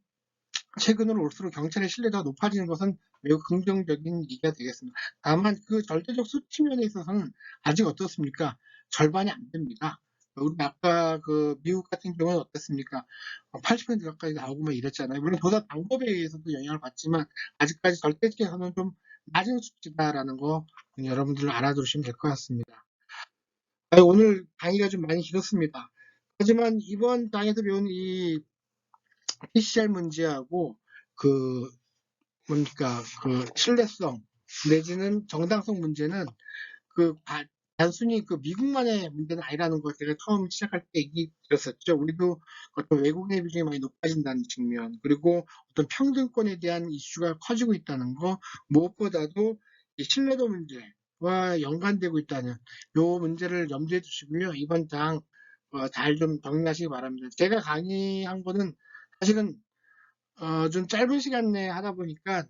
최근으로 올수록 경찰의 신뢰도가 높아지는 것은 매우 긍정적인 얘기가 되겠습니다. 다만 그 절대적 수치 면에 있어서는 아직 어떻습니까? 절반이 안 됩니다. 우리 아까 그 미국 같은 경우는 어떻습니까? 80% 가까이 나오고 막 이랬잖아요. 물론 조사 방법에 의해서도 영향을 받지만 아직까지 절대적으로는 좀 낮은 수치다라는 거 여러분들 알아두시면 될 것 같습니다. 오늘 강의가 좀 많이 길었습니다. 하지만 이번 강의에서 배운 이 PCR 문제하고 그 뭡니까 그 신뢰성 내지는 정당성 문제는 단순히 그 미국만의 문제는 아니라는 걸 제가 처음 시작할 때 얘기 드렸었죠. 우리도 어떤 외국인의 비중이 많이 높아진다는 측면, 그리고 어떤 평등권에 대한 이슈가 커지고 있다는 거, 무엇보다도 이 신뢰도 문제와 연관되고 있다는 요 문제를 염두에 두시고요. 이번 장 잘 좀 정리하시기 바랍니다. 제가 강의한 거는 사실은 좀 짧은 시간 내에 하다 보니까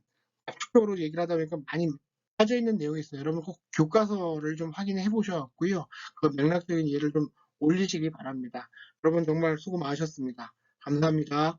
압축적으로 얘기를 하다 보니까 많이 빠져 있는 내용이 있어요. 여러분 꼭 교과서를 좀 확인해 보셔갖고요. 그 맥락적인 이해를 좀 올리시기 바랍니다. 여러분 정말 수고 많으셨습니다. 감사합니다.